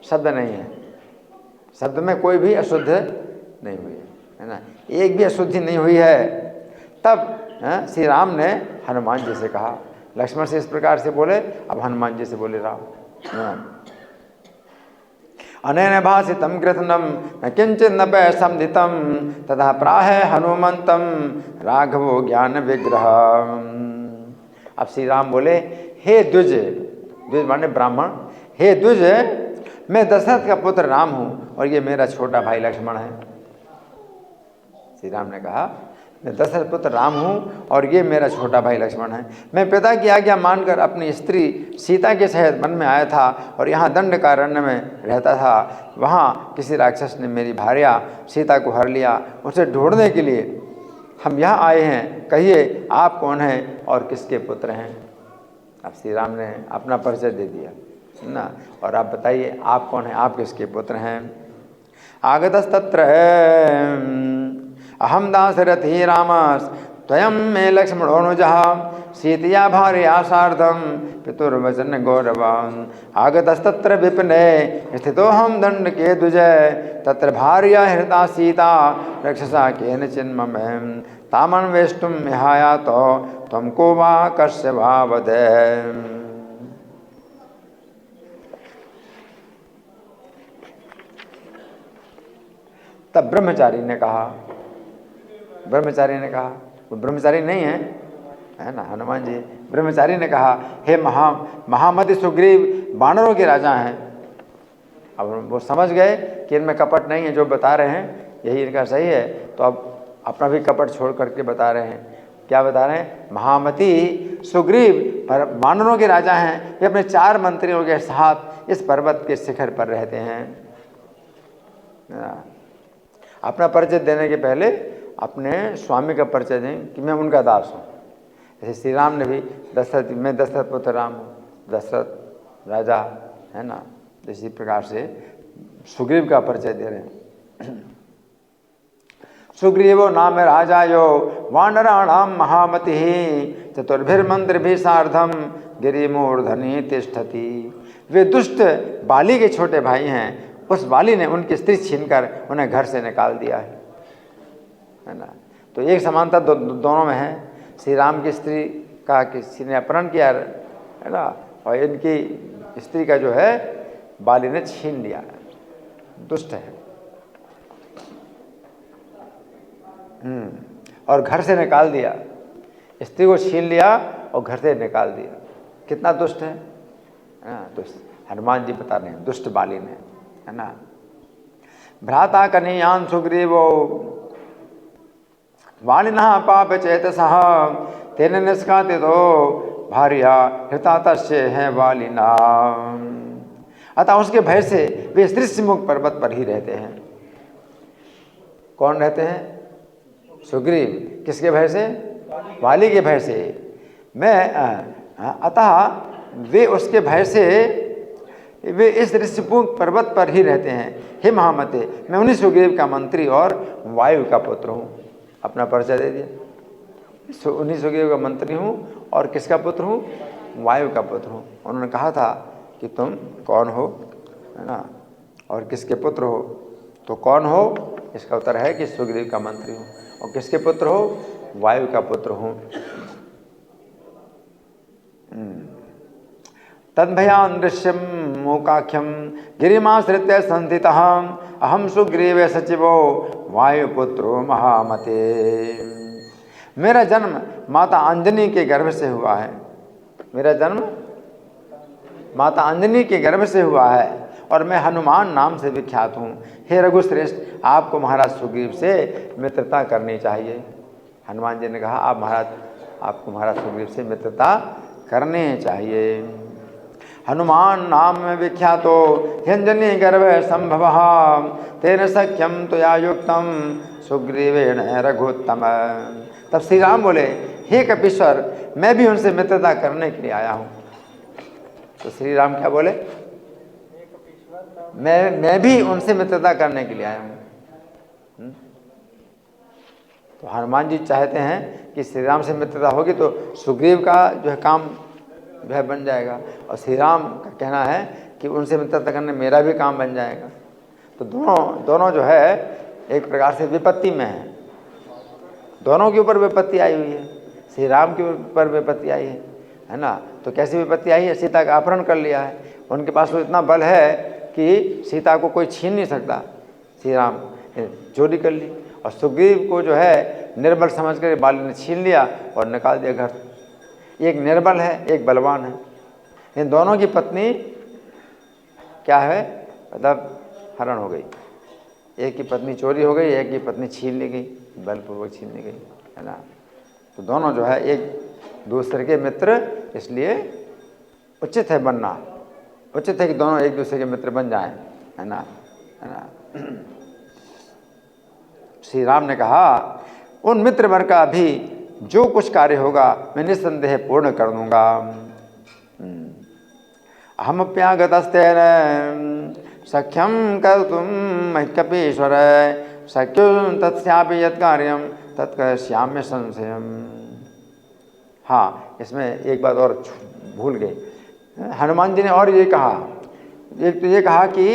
शब्द नहीं है, शब्द में कोई भी अशुद्ध नहीं हुई है ना, एक भी अशुद्धि नहीं हुई है। तब श्री राम ने हनुमान जी से कहा, लक्ष्मण से इस प्रकार से बोले, अब हनुमान जी से बोले राम, अनेन भाषितं कृत्स्नं न किंचित न पै संधितं तथा प्राह हनुमंतं राघवो ज्ञान विग्रह। अब श्री राम बोले, हे द्विज, द्विज माने ब्राह्मण, हे द्विज, मैं दशरथ का पुत्र राम हूँ और ये मेरा छोटा भाई लक्ष्मण है। श्री राम ने कहा, मैं दशरथ पुत्र राम हूँ और ये मेरा छोटा भाई लक्ष्मण है। मैं पिता की आज्ञा मानकर अपनी स्त्री सीता के सहित वन में आया था और यहाँ दंडकारण्य में रहता था। वहाँ किसी राक्षस ने मेरी भार्या सीता को हर लिया। उसे ढूंढने के लिए हम यहाँ आए हैं। कहिए आप कौन हैं और किसके पुत्र हैं? अब श्री राम ने अपना परिचय दे दिया ना, और आप बताइए आप कौन हैं, आप किसके पुत्र हैं? आगतस्तत्र अहम दाशरथी राम त्वयं मे लक्ष्मणोऽनुजः सीतया भार्या सार्धं पितुर्वचन गौरवान्। आगतस्तत्र विपिने स्थितोऽहं दण्डके द्विजय तत्र भार्या हृता सीता रक्षसा केनचिन्मम तामन्वेष्टुं विहायातो त्वं को वा कस्य वा वद। तब ब्रह्मचारी ने कहा, वो ब्रह्मचारी नहीं है ना, हनुमान जी। ब्रह्मचारी ने कहा, हे महामति सुग्रीव वानरों के राजा हैं। अब वो समझ गए कि इनमें कपट नहीं है, जो बता रहे हैं यही इनका सही है, तो अब अपना भी कपट छोड़ करके बता रहे हैं। क्या बता रहे हैं? महामती सुग्रीव पर वानरों के राजा हैं, वे अपने 4 मंत्रियों के साथ इस पर्वत के शिखर पर रहते हैं। अपना परिचय देने के पहले अपने स्वामी का परिचय दें कि मैं उनका दास हूँ। जैसे श्री राम ने भी दशरथ, मैं दशरथ पुत्र राम हूँ, दशरथ राजा है ना, इसी प्रकार से सुग्रीव का परिचय दे रहे हैं। सुग्रीवो नाम राजायो वानराणाम महामति चतुर्भिर्मंत्रिभिः सार्धम गिरिमूर्धनि तिष्ठति। वे दुष्ट बाली के छोटे भाई हैं। उस बाली ने उनकी स्त्री छीनकर उन्हें घर से निकाल दिया है ना। तो एक समानता दोनों में है। श्री राम की स्त्री का किसी ने अपहरण किया है ना, और इनकी स्त्री का जो है बाली ने छीन लिया, दुष्ट है। और घर से निकाल दिया, स्त्री को छीन लिया और घर से निकाल दिया। कितना दुष्ट है तो हनुमान जी बता रहे हैं, दुष्ट बाली ने, है ना। भ्राता कन्यान सुग्रीवो वालिनः पाप चेतसः तेन निष्कातितो भार्या हृता तस्य है वालिना। अतः उसके भय से वे दृश्यमुख पर्वत पर ही रहते हैं। कौन रहते हैं? सुग्रीव। किसके भय से? वाली के भय से। अतः वे उसके भय से वे इस दृश्यमुख पर्वत पर ही रहते हैं। हे महामते, मैं उन्हीं सुग्रीव का मंत्री और वायु का पुत्र हूँ। अपना परिचय दे दिया, उन्हीं सुग्रीव का मंत्री हूँ और किसका पुत्र हूँ? वायु का पुत्र हूँ। उन्होंने कहा था कि तुम कौन हो, है ना, और किसके पुत्र हो? तो कौन हो? इसका उत्तर है कि सुग्रीव का मंत्री हूँ। और किसके पुत्र हो? वायु का पुत्र हूँ। तद्भयान दृश्यम मोकाख्यम गिरिमाश्रित्य संस्थितः अहम सुग्रीव सचिवो वायुपुत्रो महामते। मेरा जन्म माता अंजनी के गर्भ से हुआ है। मेरा जन्म माता अंजनी के गर्भ से हुआ है और मैं हनुमान नाम से विख्यात हूँ। हे रघुश्रेष्ठ, आपको महाराज सुग्रीव से मित्रता करनी चाहिए। हनुमान जी ने कहा आप महाराज, आपको महाराज सुग्रीव से मित्रता करनी चाहिए। हनुमान नाम में विख्यातो ह्यंजनी गर्भ संभव तेन सख्यम त्वया युक्तम सुग्रीवेण रघुत्तम। तब श्री राम बोले, हे कपीश्वर, मैं भी उनसे मित्रता करने के लिए आया हूँ। तो श्री राम क्या बोले? मैं भी उनसे मित्रता करने के लिए आया हूँ। तो हनुमान जी चाहते हैं कि श्री राम से मित्रता होगी तो सुग्रीव का जो है काम वह बन जाएगा, और श्री राम का कहना है कि उनसे मित्रता करने मेरा भी काम बन जाएगा। तो दोनों जो है एक प्रकार से विपत्ति में है। दोनों के ऊपर विपत्ति आई हुई है। श्री राम के ऊपर विपत्ति आई है ना। तो कैसी विपत्ति आई है? सीता का अपहरण कर लिया है। उनके पास तो इतना बल है कि सीता को कोई छीन नहीं सकता। श्री राम ने चोरी कर ली और सुग्रीव को जो है निर्बल समझ कर बाली ने छीन लिया और निकाल दिया घर। एक निर्बल है, एक बलवान है। इन दोनों की पत्नी क्या है, मतलब हरण हो गई। एक की पत्नी चोरी हो गई, एक की पत्नी छीन ली गई, बलपूर्वक छीन ली गई, है ना। तो दोनों जो है एक दूसरे के मित्र, इसलिए उचित है बनना, उचित है कि दोनों एक दूसरे के मित्र बन जाएं, है ना, है ना। श्री राम ने कहा उन मित्र वर्ग का भी जो कुछ कार्य होगा मैं निस्संदेह पूर्ण कर दूंगा। अहमप्यागतस्तेन सख्यम कर्तुम मह्यकपीश्वर सख्युं तत्स्यापि यत् कार्यं तत्करिष्यामि संशयम्। हाँ, इसमें एक बात और भूल गए। हनुमान जी ने और ये कहा, एक तो ये कहा कि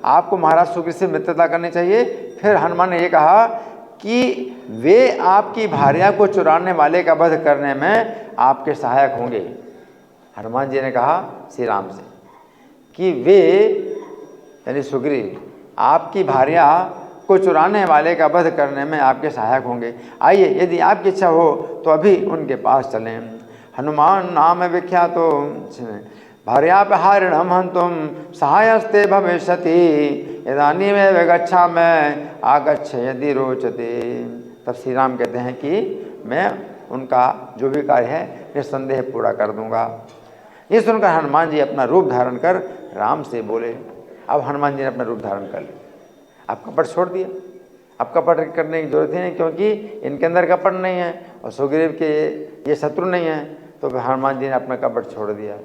आपको महाराज सुग्रीव से मित्रता करनी चाहिए। फिर हनुमान ने ये कहा कि वे आपकी भार्या को चुराने वाले का वध करने में आपके सहायक होंगे। हनुमान जी ने कहा श्री राम से कि वे यानी सुग्रीव आपकी भार्या को चुराने वाले का वध करने में आपके सहायक होंगे। आइए, यदि आपकी इच्छा हो तो अभी उनके पास चलें। हनुमान नाम विख्यातो भार्यापहारिणं हन्तुं सहायस्ते भविष्यति इदानीमेव गच्छामि आगच्छ यदि रोचते। तब श्री राम कहते हैं कि मैं उनका जो भी कार्य है निस्संदेह पूरा कर दूंगा। ये सुनकर हनुमान जी अपना रूप धारण कर राम से बोले। अब हनुमान जी ने अपना रूप धारण कर लिया, अब कपट छोड़ दिया। अब कपट करने की जरूरत ही नहीं, क्योंकि इनके अंदर कपट नहीं है और सुग्रीव के ये शत्रु नहीं है। तो फिर हनुमान जी ने अपना कपट छोड़ दिया,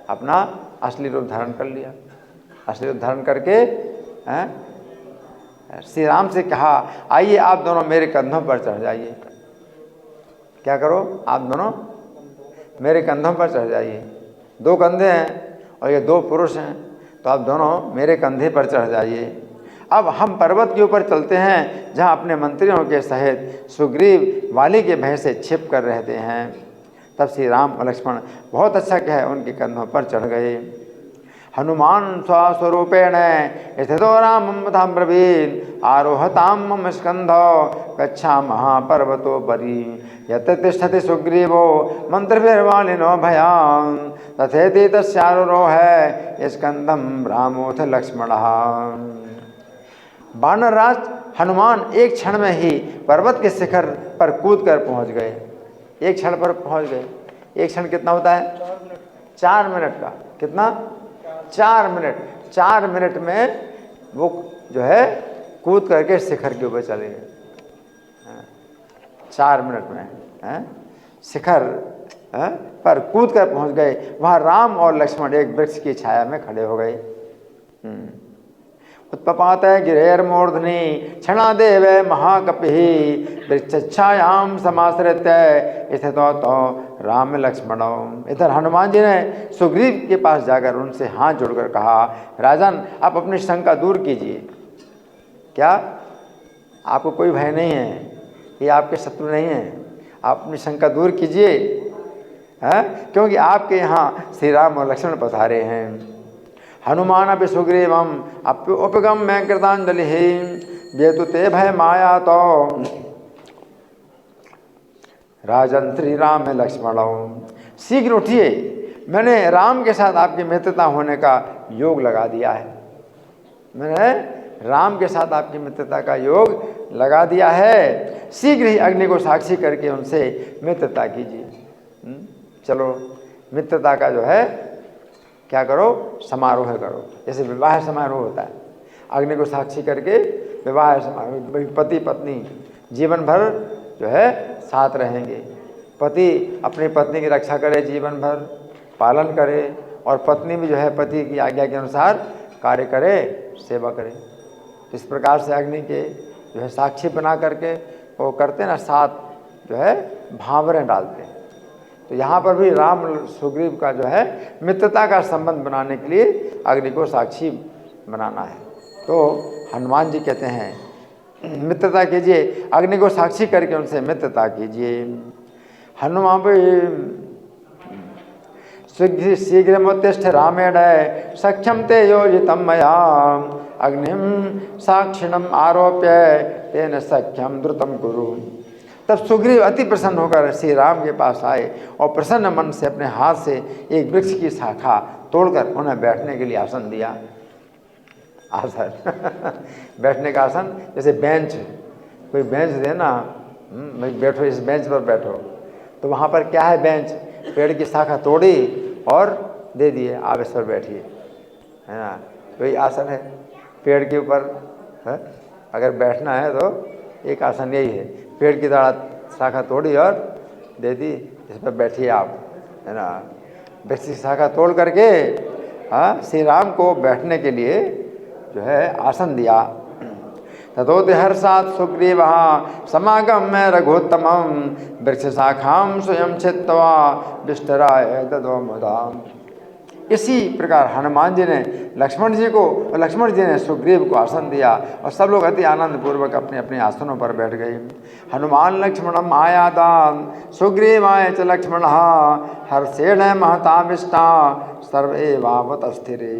अपना असली रूप धारण कर लिया। असली रूप धारण करके श्री राम से कहा, आइए आप दोनों मेरे कंधों पर चढ़ जाइए। क्या करो, आप दोनों मेरे कंधों पर चढ़ जाइए। दो कंधे हैं और ये दो पुरुष हैं, तो आप दोनों मेरे कंधे पर चढ़ जाइए। अब हम पर्वत के ऊपर चलते हैं जहाँ अपने मंत्रियों के सहित सुग्रीव वाली के भय से छिप कर रहते हैं। तब श्री राम और लक्ष्मण बहुत अच्छा कह उनके कंधों पर चढ़ गए। हनुमान स्वस्वरूपेण स्थितो रामं तथा ब्रवीत् आरोहतां मम स्कन्धौ गच्छामः पर्वतोपरि यत्र तिष्ठति सुग्रीवो मन्त्रिभिर्वालिनो भयान् तथेति तस्यारोहय स्कन्धं रामोऽथ लक्ष्मणः। वानरराज हनुमान एक क्षण में ही पर्वत के शिखर पर कूद कर पहुँच गए। एक क्षण पर पहुँच गए। एक क्षण कितना होता है? 4 मिनट का। कितना? 4 मिनट। 4 मिनट में वो जो है कूद करके शिखर के ऊपर चले गए। 4 मिनट में शिखर पर कूद कर पहुँच गए। वहाँ राम और लक्ष्मण एक वृक्ष की छाया में खड़े हो गए। उत्पपात गिरेर्मूर्धनि क्षणादेव महाकपिः वृक्षच्छायां समाश्रित्य स्थितो तो राम लक्ष्मणौ। इधर हनुमान जी ने सुग्रीव के पास जाकर उनसे हाथ जोड़कर कहा, राजन आप अपनी शंका दूर कीजिए। क्या आपको कोई भय नहीं है? ये आपके शत्रु नहीं हैं। आप अपनी शंका दूर कीजिए, क्योंकि आपके यहाँ श्री राम और लक्ष्मण पधारे हैं। हनुमान अपि सुग्रीवम उपगम्य कृतांजलि जेतु ते भय माया तो राजन श्री राम लक्ष्मण। शीघ्र उठिए, मैंने राम के साथ आपकी मित्रता होने का योग लगा दिया है। मैंने राम के साथ आपकी मित्रता का योग लगा दिया है। शीघ्र ही अग्नि को साक्षी करके उनसे मित्रता कीजिए। चलो मित्रता का जो है क्या करो, समारोह करो, जैसे विवाह समारोह होता है। अग्नि को साक्षी करके विवाह समारोह, पति पत्नी जीवन भर जो है साथ रहेंगे। पति अपनी पत्नी की रक्षा करे, जीवन भर पालन करे, और पत्नी भी जो है पति की आज्ञा के अनुसार कार्य करे, सेवा करे। इस प्रकार से अग्नि के जो है साक्षी बना करके वो करते ना, साथ जो है भावरें डालते हैं। तो यहाँ पर भी राम सुग्रीव का जो है मित्रता का संबंध बनाने के लिए अग्नि को साक्षी बनाना है। तो हनुमान जी कहते हैं मित्रता कीजिए, अग्नि को साक्षी करके उनसे मित्रता कीजिए। हनुमान शीघ्रमुत्तिष्ठ रामेण सख्यम ते योजितं मया अग्निम साक्षिणम आरोप्य तेन सख्यम द्रुतम कुरु। तब सुग्रीव अति प्रसन्न होकर श्री राम के पास आए और प्रसन्न मन से अपने हाथ से एक वृक्ष की शाखा तोड़कर उन्हें बैठने के लिए आसन दिया। आसन बैठने का आसन, जैसे बेंच, कोई बेंच देना, बैठो इस बेंच पर बैठो। तो वहाँ पर क्या है, बेंच, पेड़ की शाखा तोड़ी और दे दिए, आप इस पर बैठिए, है ना। वही आसन है पेड़ के ऊपर है। अगर बैठना है तो एक आसन यही है, पेड़ की शाखा तोड़ी और दे दी, इस पर बैठिए आप, है ना। वृक्ष की शाखा तोड़ करके श्री राम को बैठने के लिए जो है आसन दिया। ततोति हर्षात् सुग्रीव समागम में रघुत्तमं वृक्ष शाखां स्वयं छित्त्वा विष्टराय ददो मुदाम्। इसी प्रकार हनुमान जी ने लक्ष्मण जी को और लक्ष्मण जी ने सुग्रीव को आसन दिया और सब लोग अति आनंद पूर्वक अपने अपने आसनों पर बैठ गए। हनुमान लक्ष्मणम आयादान सुग्रीवाय च लक्ष्मण हर्षेण महताविष्टा सर्वेवावत स्थिरे।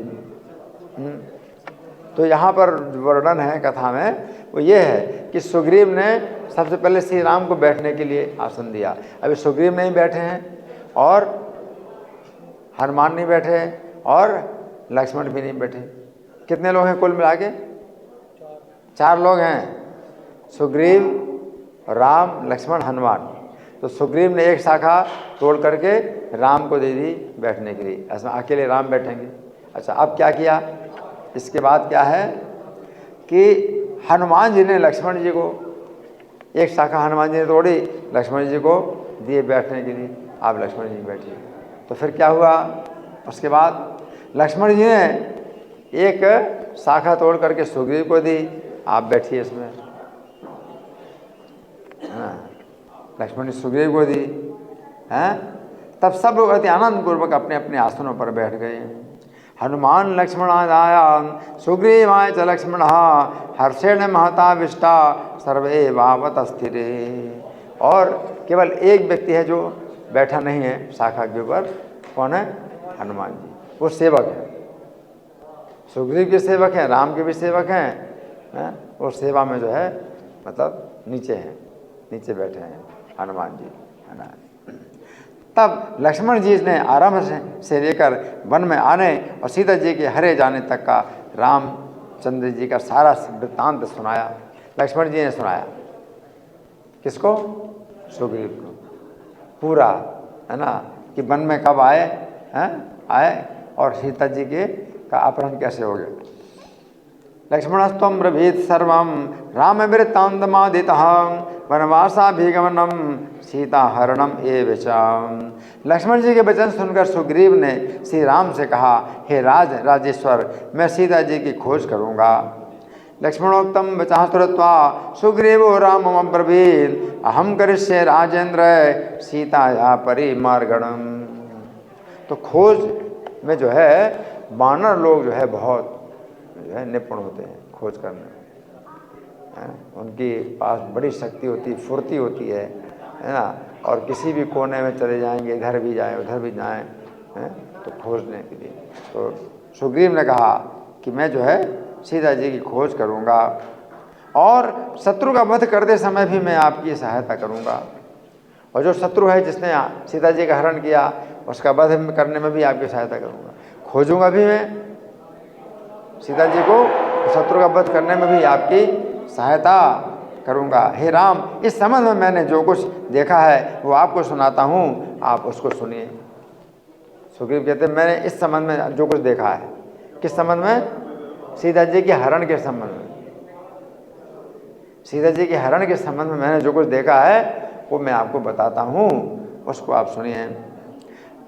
तो यहाँ पर वर्णन है कथा में वो ये है कि सुग्रीव ने सबसे पहले श्री राम को बैठने के लिए आसन दिया। अभी सुग्रीव नहीं बैठे हैं और हनुमान नहीं बैठे और लक्ष्मण भी नहीं बैठे। कितने लोग हैं कुल मिला के? 4 लोग हैं, सुग्रीव, राम, लक्ष्मण, हनुमान। तो सुग्रीव ने एक शाखा तोड़ करके राम को दे दी बैठने के लिए, ऐसा अकेले राम बैठेंगे। अच्छा, अब क्या किया, इसके बाद क्या है कि हनुमान जी ने लक्ष्मण जी को एक शाखा हनुमान जी ने तोड़ी, लक्ष्मण जी को दिए बैठने के लिए, आप लक्ष्मण जी बैठिए। तो फिर क्या हुआ, उसके बाद लक्ष्मण जी ने एक शाखा तोड़ करके सुग्रीव को दी, आप बैठिए इसमें, लक्ष्मण जी सुग्रीव को दी हैं। तब सब लोग अति आनंद पूर्वक अपने अपने आसनों पर बैठ गए। हनुमान लक्ष्मणादाया सुग्रीवाय च लक्ष्मण हर्षेण महताविष्टा सर्वे वावत स्थिरे। और केवल एक व्यक्ति है जो बैठा नहीं है शाखा के ऊपर, कौन है, हनुमान जी, वो सेवक है, सुग्रीव के सेवक हैं, राम के भी सेवक हैं, वो सेवा में जो है मतलब नीचे हैं, नीचे बैठे हैं हनुमान जी, है ना। तब लक्ष्मण जी ने आरंभ से लेकर वन में आने और सीता जी के हरे जाने तक का रामचंद्र जी का सारा वृत्तांत सुनाया। लक्ष्मण जी ने सुनाया किसको, सुग्रीव को पूरा, है ना, कि वन में कब आए हैं, आए और सीता जी के का अपहरण कैसे हो गया। लक्ष्मणस्त्वं ब्रवीत सर्वं राम वृत्तान्तमादितः वनवासाभिगमनम सीता हरणम एव च। लक्ष्मण जी के वचन सुनकर सुग्रीव ने श्री राम से कहा, हे राजेश्वर, मैं सीता जी की खोज करूँगा। लक्ष्मणोक्तम वचः श्रुत्वा सुग्रीवो रामम् अब्रवीत् अहम करिष्ये राजेन्द्र सीताया परिमार्गणम। तो खोज में जो है वानर लोग जो है बहुत जो है निपुण होते हैं खोज करने में, उनकी पास बड़ी शक्ति होती, फुर्ती होती है ना, और किसी भी कोने में चले जाएंगे, इधर भी जाएं उधर भी जाएं, तो खोजने के लिए। तो सुग्रीव ने कहा कि मैं जो है सीता जी की खोज करूंगा और शत्रु का वध करते समय भी मैं आपकी सहायता करूंगा, और जो शत्रु है जिसने सीता जी का हरण किया उसका वध करने में भी आपकी सहायता करूंगा, खोजूंगा भी मैं सीता जी को, शत्रु का वध करने में भी आपकी सहायता करूंगा। हे राम, इस संबंध में मैंने जो कुछ देखा है वो आपको सुनाता हूँ, आप उसको सुनिए। सुग्रीव कहते हैं मैंने इस संबंध में जो कुछ देखा है, किस संबंध में, सीता जी के हरण के संबंध में, सीता जी के हरण के संबंध में मैंने जो कुछ देखा है वो मैं आपको बताता हूँ, उसको आप सुनिए।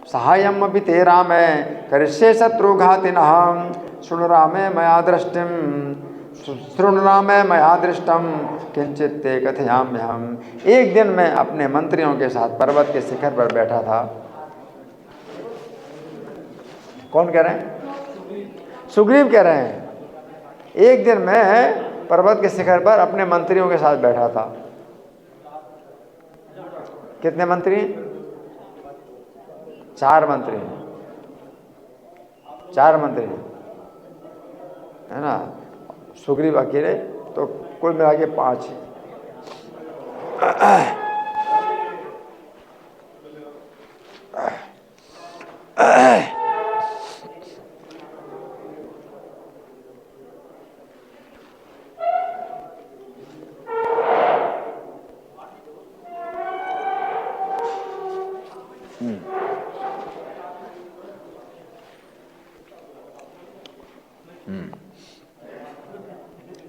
सहायम अपि ते रामे करिष्ये शत्रुघातिनः शृणु रामे मया दृष्टिम शृणु रामे मया दृष्टम किंचित ते कथयाम्यहम्। एक दिन मैं अपने मंत्रियों के साथ पर्वत के शिखर पर बैठा था। कौन कह रहे हैं, सुग्रीव कह रहे हैं, एक दिन मैं पर्वत के शिखर पर अपने मंत्रियों के साथ बैठा था। कितने मंत्री, 4 मंत्री हैं, 4 मंत्री हैं, है ना, सुग्रीव अकेले, तो कुल मिला के 5।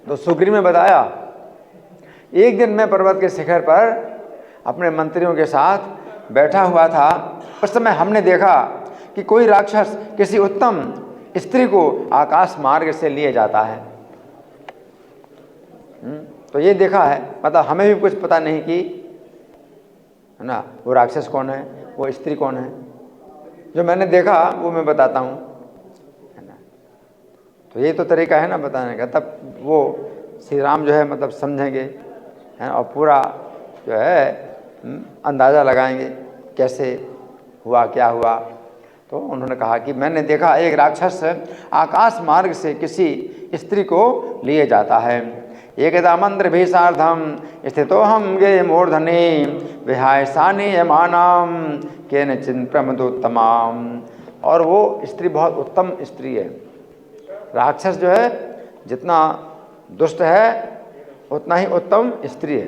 तो सुग्रीव ने बताया, एक दिन मैं पर्वत के शिखर पर अपने मंत्रियों के साथ बैठा हुआ था। उस समय हमने देखा कि कोई राक्षस किसी उत्तम स्त्री को आकाश मार्ग से लिए जाता है। तो ये देखा है, मतलब हमें भी कुछ पता नहीं कि, है ना, वो राक्षस कौन है, वो स्त्री कौन है। जो मैंने देखा वो मैं बताता हूँ, है ना। तो ये तो तरीका है ना बताने का, तब वो श्री राम जो है मतलब समझेंगे, हैं, और पूरा जो है अंदाज़ा लगाएंगे कैसे हुआ, क्या हुआ। तो उन्होंने कहा कि मैंने देखा एक राक्षस आकाश मार्ग से किसी स्त्री को लिए जाता है। एकदा मंत्र भी सार्धम स्थितो हम गे मूर्धनि विहाय सानीयमानाम केनचिन प्रमदोत्तमाम। और वो स्त्री बहुत उत्तम स्त्री है। राक्षस जो है जितना दुष्ट है उतना ही उत्तम स्त्री है।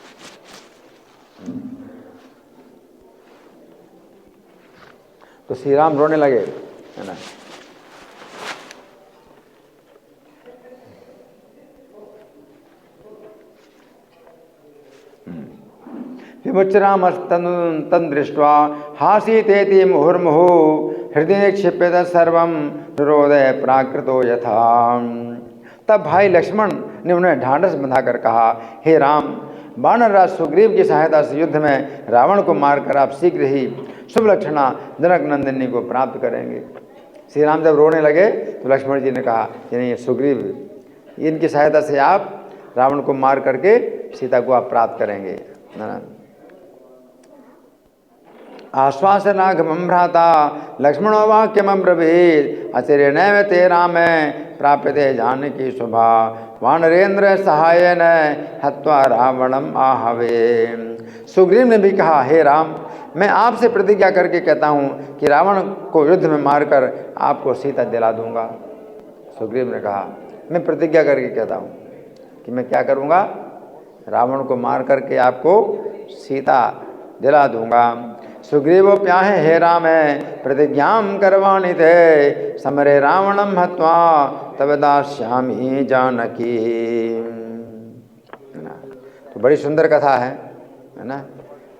तो श्री राम रोने लगे, है ना। विमुच्रामस्तन दृष्ट्वा हासीतेति मुहुर्मुहु हृदय क्षिप्यत सर्वं रोदय प्राकृतो यथा। तब भाई लक्ष्मण ने उन्हें ढांढस बंधाकर कहा, हे राम, वानरराज सुग्रीव की सहायता से युद्ध में रावण को मारकर आप शीघ्र ही शुभ लक्षणा जनक नंदिनी को प्राप्त करेंगे। श्री राम जब रोने लगे तो लक्ष्मण जी ने कहा कि नहीं, सुग्रीव, इनकी सहायता से आप रावण को मार करके सीता को आप प्राप्त करेंगे। आश्वासनागमं भ्राता लक्ष्मणो वाक्यमब्रवीत् अचिरेणैव ते रामे प्राप्यते जानकी शुभा वानरेन्द्र सहायेन हत्वा रावणम आहवे। सुग्रीव ने भी कहा, हे राम, मैं आपसे प्रतिज्ञा करके कहता हूँ कि रावण को युद्ध में मारकर आपको सीता दिला दूंगा। सुग्रीव ने कहा, मैं प्रतिज्ञा करके कहता हूँ कि मैं क्या करूँगा, रावण को मार करके आपको सीता दिला दूंगा। सुग्रीवो प्याहे हे राम प्रतिज्ञां करवाणि ते समरे रावणं हत्वा तब दास्यामि जानकी। तो बड़ी सुंदर कथा है ना।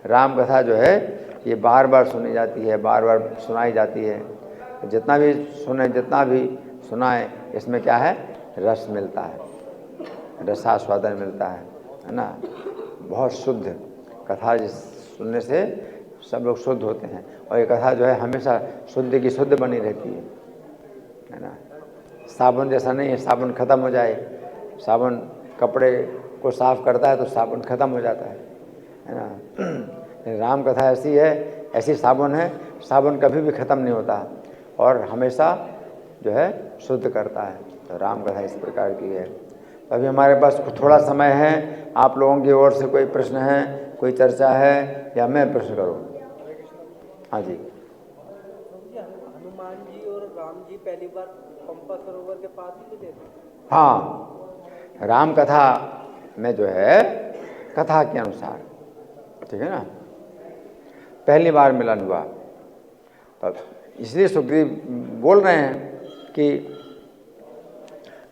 राम कथा जो है ये बार बार सुनी जाती है, बार बार सुनाई जाती है। जितना भी सुने, जितना भी सुनाए, इसमें क्या है, रस मिलता है, रसास्वादन मिलता है ना। बहुत शुद्ध कथा सुनने से सब लोग शुद्ध होते हैं। और ये कथा जो है हमेशा शुद्ध की शुद्ध बनी रहती है ना। साबुन जैसा नहीं है, साबुन खत्म हो जाए, साबुन कपड़े को साफ करता है तो साबुन खत्म हो जाता है ना। राम कथा ऐसी है, ऐसी साबुन है, साबुन कभी भी ख़त्म नहीं होता और हमेशा जो है शुद्ध करता है। तो राम कथा इस प्रकार की है। तो अभी हमारे पास थोड़ा समय है, आप लोगों की ओर से कोई प्रश्न है, कोई चर्चा है, या मैं प्रश्न करूं? हाँ जी। हनुमान जी और राम जी पहली बार पंपा सरोवर के पास ही मिले थे। हाँ, राम कथा में जो है कथा के अनुसार, ठीक है ना, पहली बार मिलन हुआ। तब इसलिए सुग्रीव बोल रहे हैं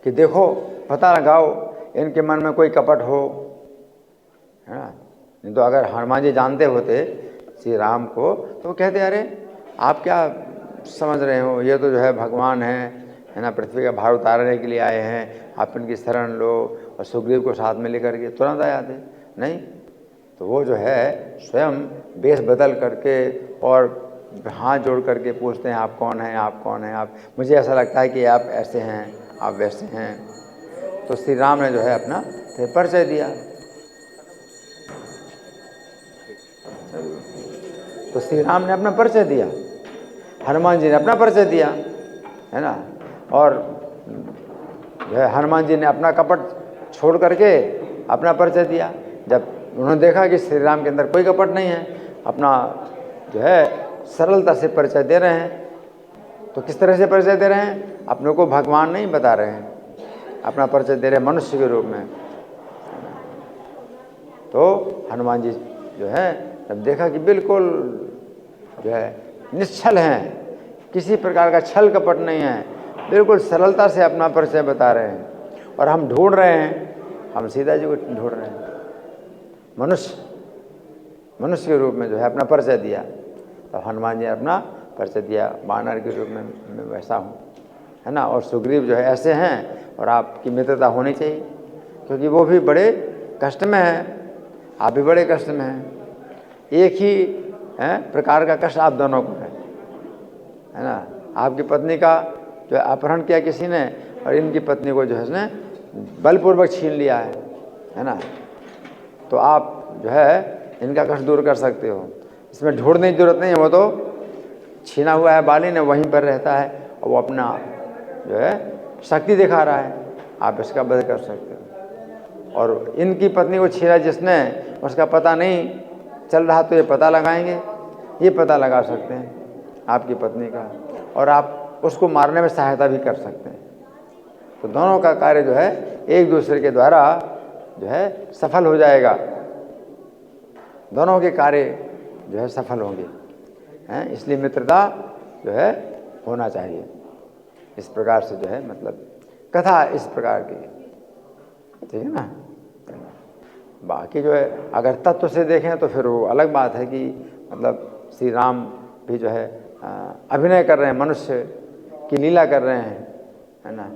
कि देखो, पता लगाओ इनके मन में कोई कपट हो, है ना। नहीं तो अगर हनुमान जी जानते होते श्री राम को तो वो कहते, अरे आप क्या समझ रहे हो, ये तो जो है भगवान है ना, पृथ्वी का भार उतारने के लिए आए हैं, आप इनकी शरण लो। और सुग्रीव को साथ में लेकर के तुरंत आ जाते। नहीं, तो वो जो है स्वयं वेश बदल करके और हाथ जोड़ करके पूछते हैं, आप कौन हैं, आप कौन हैं, आप, मुझे ऐसा लगता है कि आप ऐसे हैं, आप वैसे हैं। तो श्री राम ने जो है अपना फिर परिचय दिया। तो श्री राम ने अपना परिचय दिया, हनुमान जी ने अपना परिचय दिया, है ना। और जो है हनुमान जी ने अपना कपट छोड़ करके अपना परिचय दिया। जब उन्होंने देखा कि श्री राम के अंदर कोई कपट नहीं है, अपना जो है सरलता से परिचय दे रहे हैं। तो किस तरह से परिचय दे रहे हैं, अपने को भगवान नहीं बता रहे हैं, अपना परिचय दे रहे हैं मनुष्य के रूप में। तो हनुमान जी जो है तब देखा कि बिल्कुल जो है निश्चल हैं, किसी प्रकार का छल कपट नहीं है, बिल्कुल सरलता से अपना परिचय बता रहे हैं। और हम ढूंढ रहे हैं, हम सीता जी को ढूंढ रहे हैं, मनुष्य के रूप में जो है अपना परिचय दिया। तो हनुमान जी ने अपना परिचय दिया, वानर के रूप में मैं वैसा हूँ, है ना। और सुग्रीव जो है ऐसे हैं, और आपकी मित्रता होनी चाहिए, क्योंकि वो भी बड़े कष्ट में है, आप भी बड़े कष्ट में हैं। एक ही प्रकार का कष्ट आप दोनों को है ना। आपकी पत्नी का जो है अपहरण किया किसी ने, और इनकी पत्नी को जो है उसने बलपूर्वक छीन लिया है ना। तो आप जो है इनका कष्ट दूर कर सकते हो, इसमें ढूंढने की जरूरत नहीं है। वो तो छीना हुआ है बाली ने, वहीं पर रहता है, और वो अपना जो है शक्ति दिखा रहा है, आप इसका वध कर सकते हो। और इनकी पत्नी को छीना जिसने, उसका पता नहीं चल रहा, तो ये पता लगाएंगे, ये पता लगा सकते हैं आपकी पत्नी का, और आप उसको मारने में सहायता भी कर सकते हैं। तो दोनों का कार्य जो है एक दूसरे के द्वारा जो है सफल हो जाएगा, दोनों के कार्य जो है सफल होंगे हैं। इसलिए मित्रता जो है होना चाहिए। इस प्रकार से जो है मतलब कथा इस प्रकार की, ठीक है ना। बाकी जो है अगर तत्व से देखें तो फिर वो अलग बात है कि मतलब श्री राम भी जो है अभिनय कर रहे हैं, मनुष्य की लीला कर रहे हैं, है ना।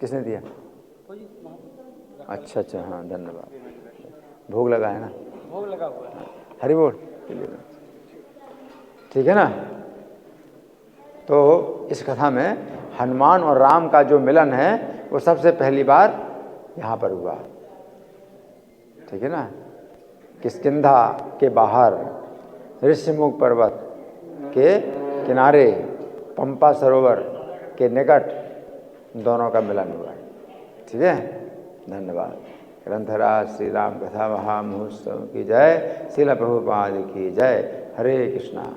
किसने दिया? अच्छा अच्छा, हाँ धन्यवाद। भोग लगा है ना? भोग लगा हुआ है। हरि बोल। ठीक है ना। तो इस कथा में हनुमान और राम का जो मिलन है वो सबसे पहली बार यहाँ पर हुआ, ठीक है ना। किष्किंधा के बाहर ऋषिमुख पर्वत के किनारे पंपा सरोवर के निकट दोनों का मिलन हुआ, ठीक है। धन्यवाद। ग्रंथराज श्री राम कथा महामहोत्सव की जय, श्रील प्रभुपाद की जय। हरे कृष्णा।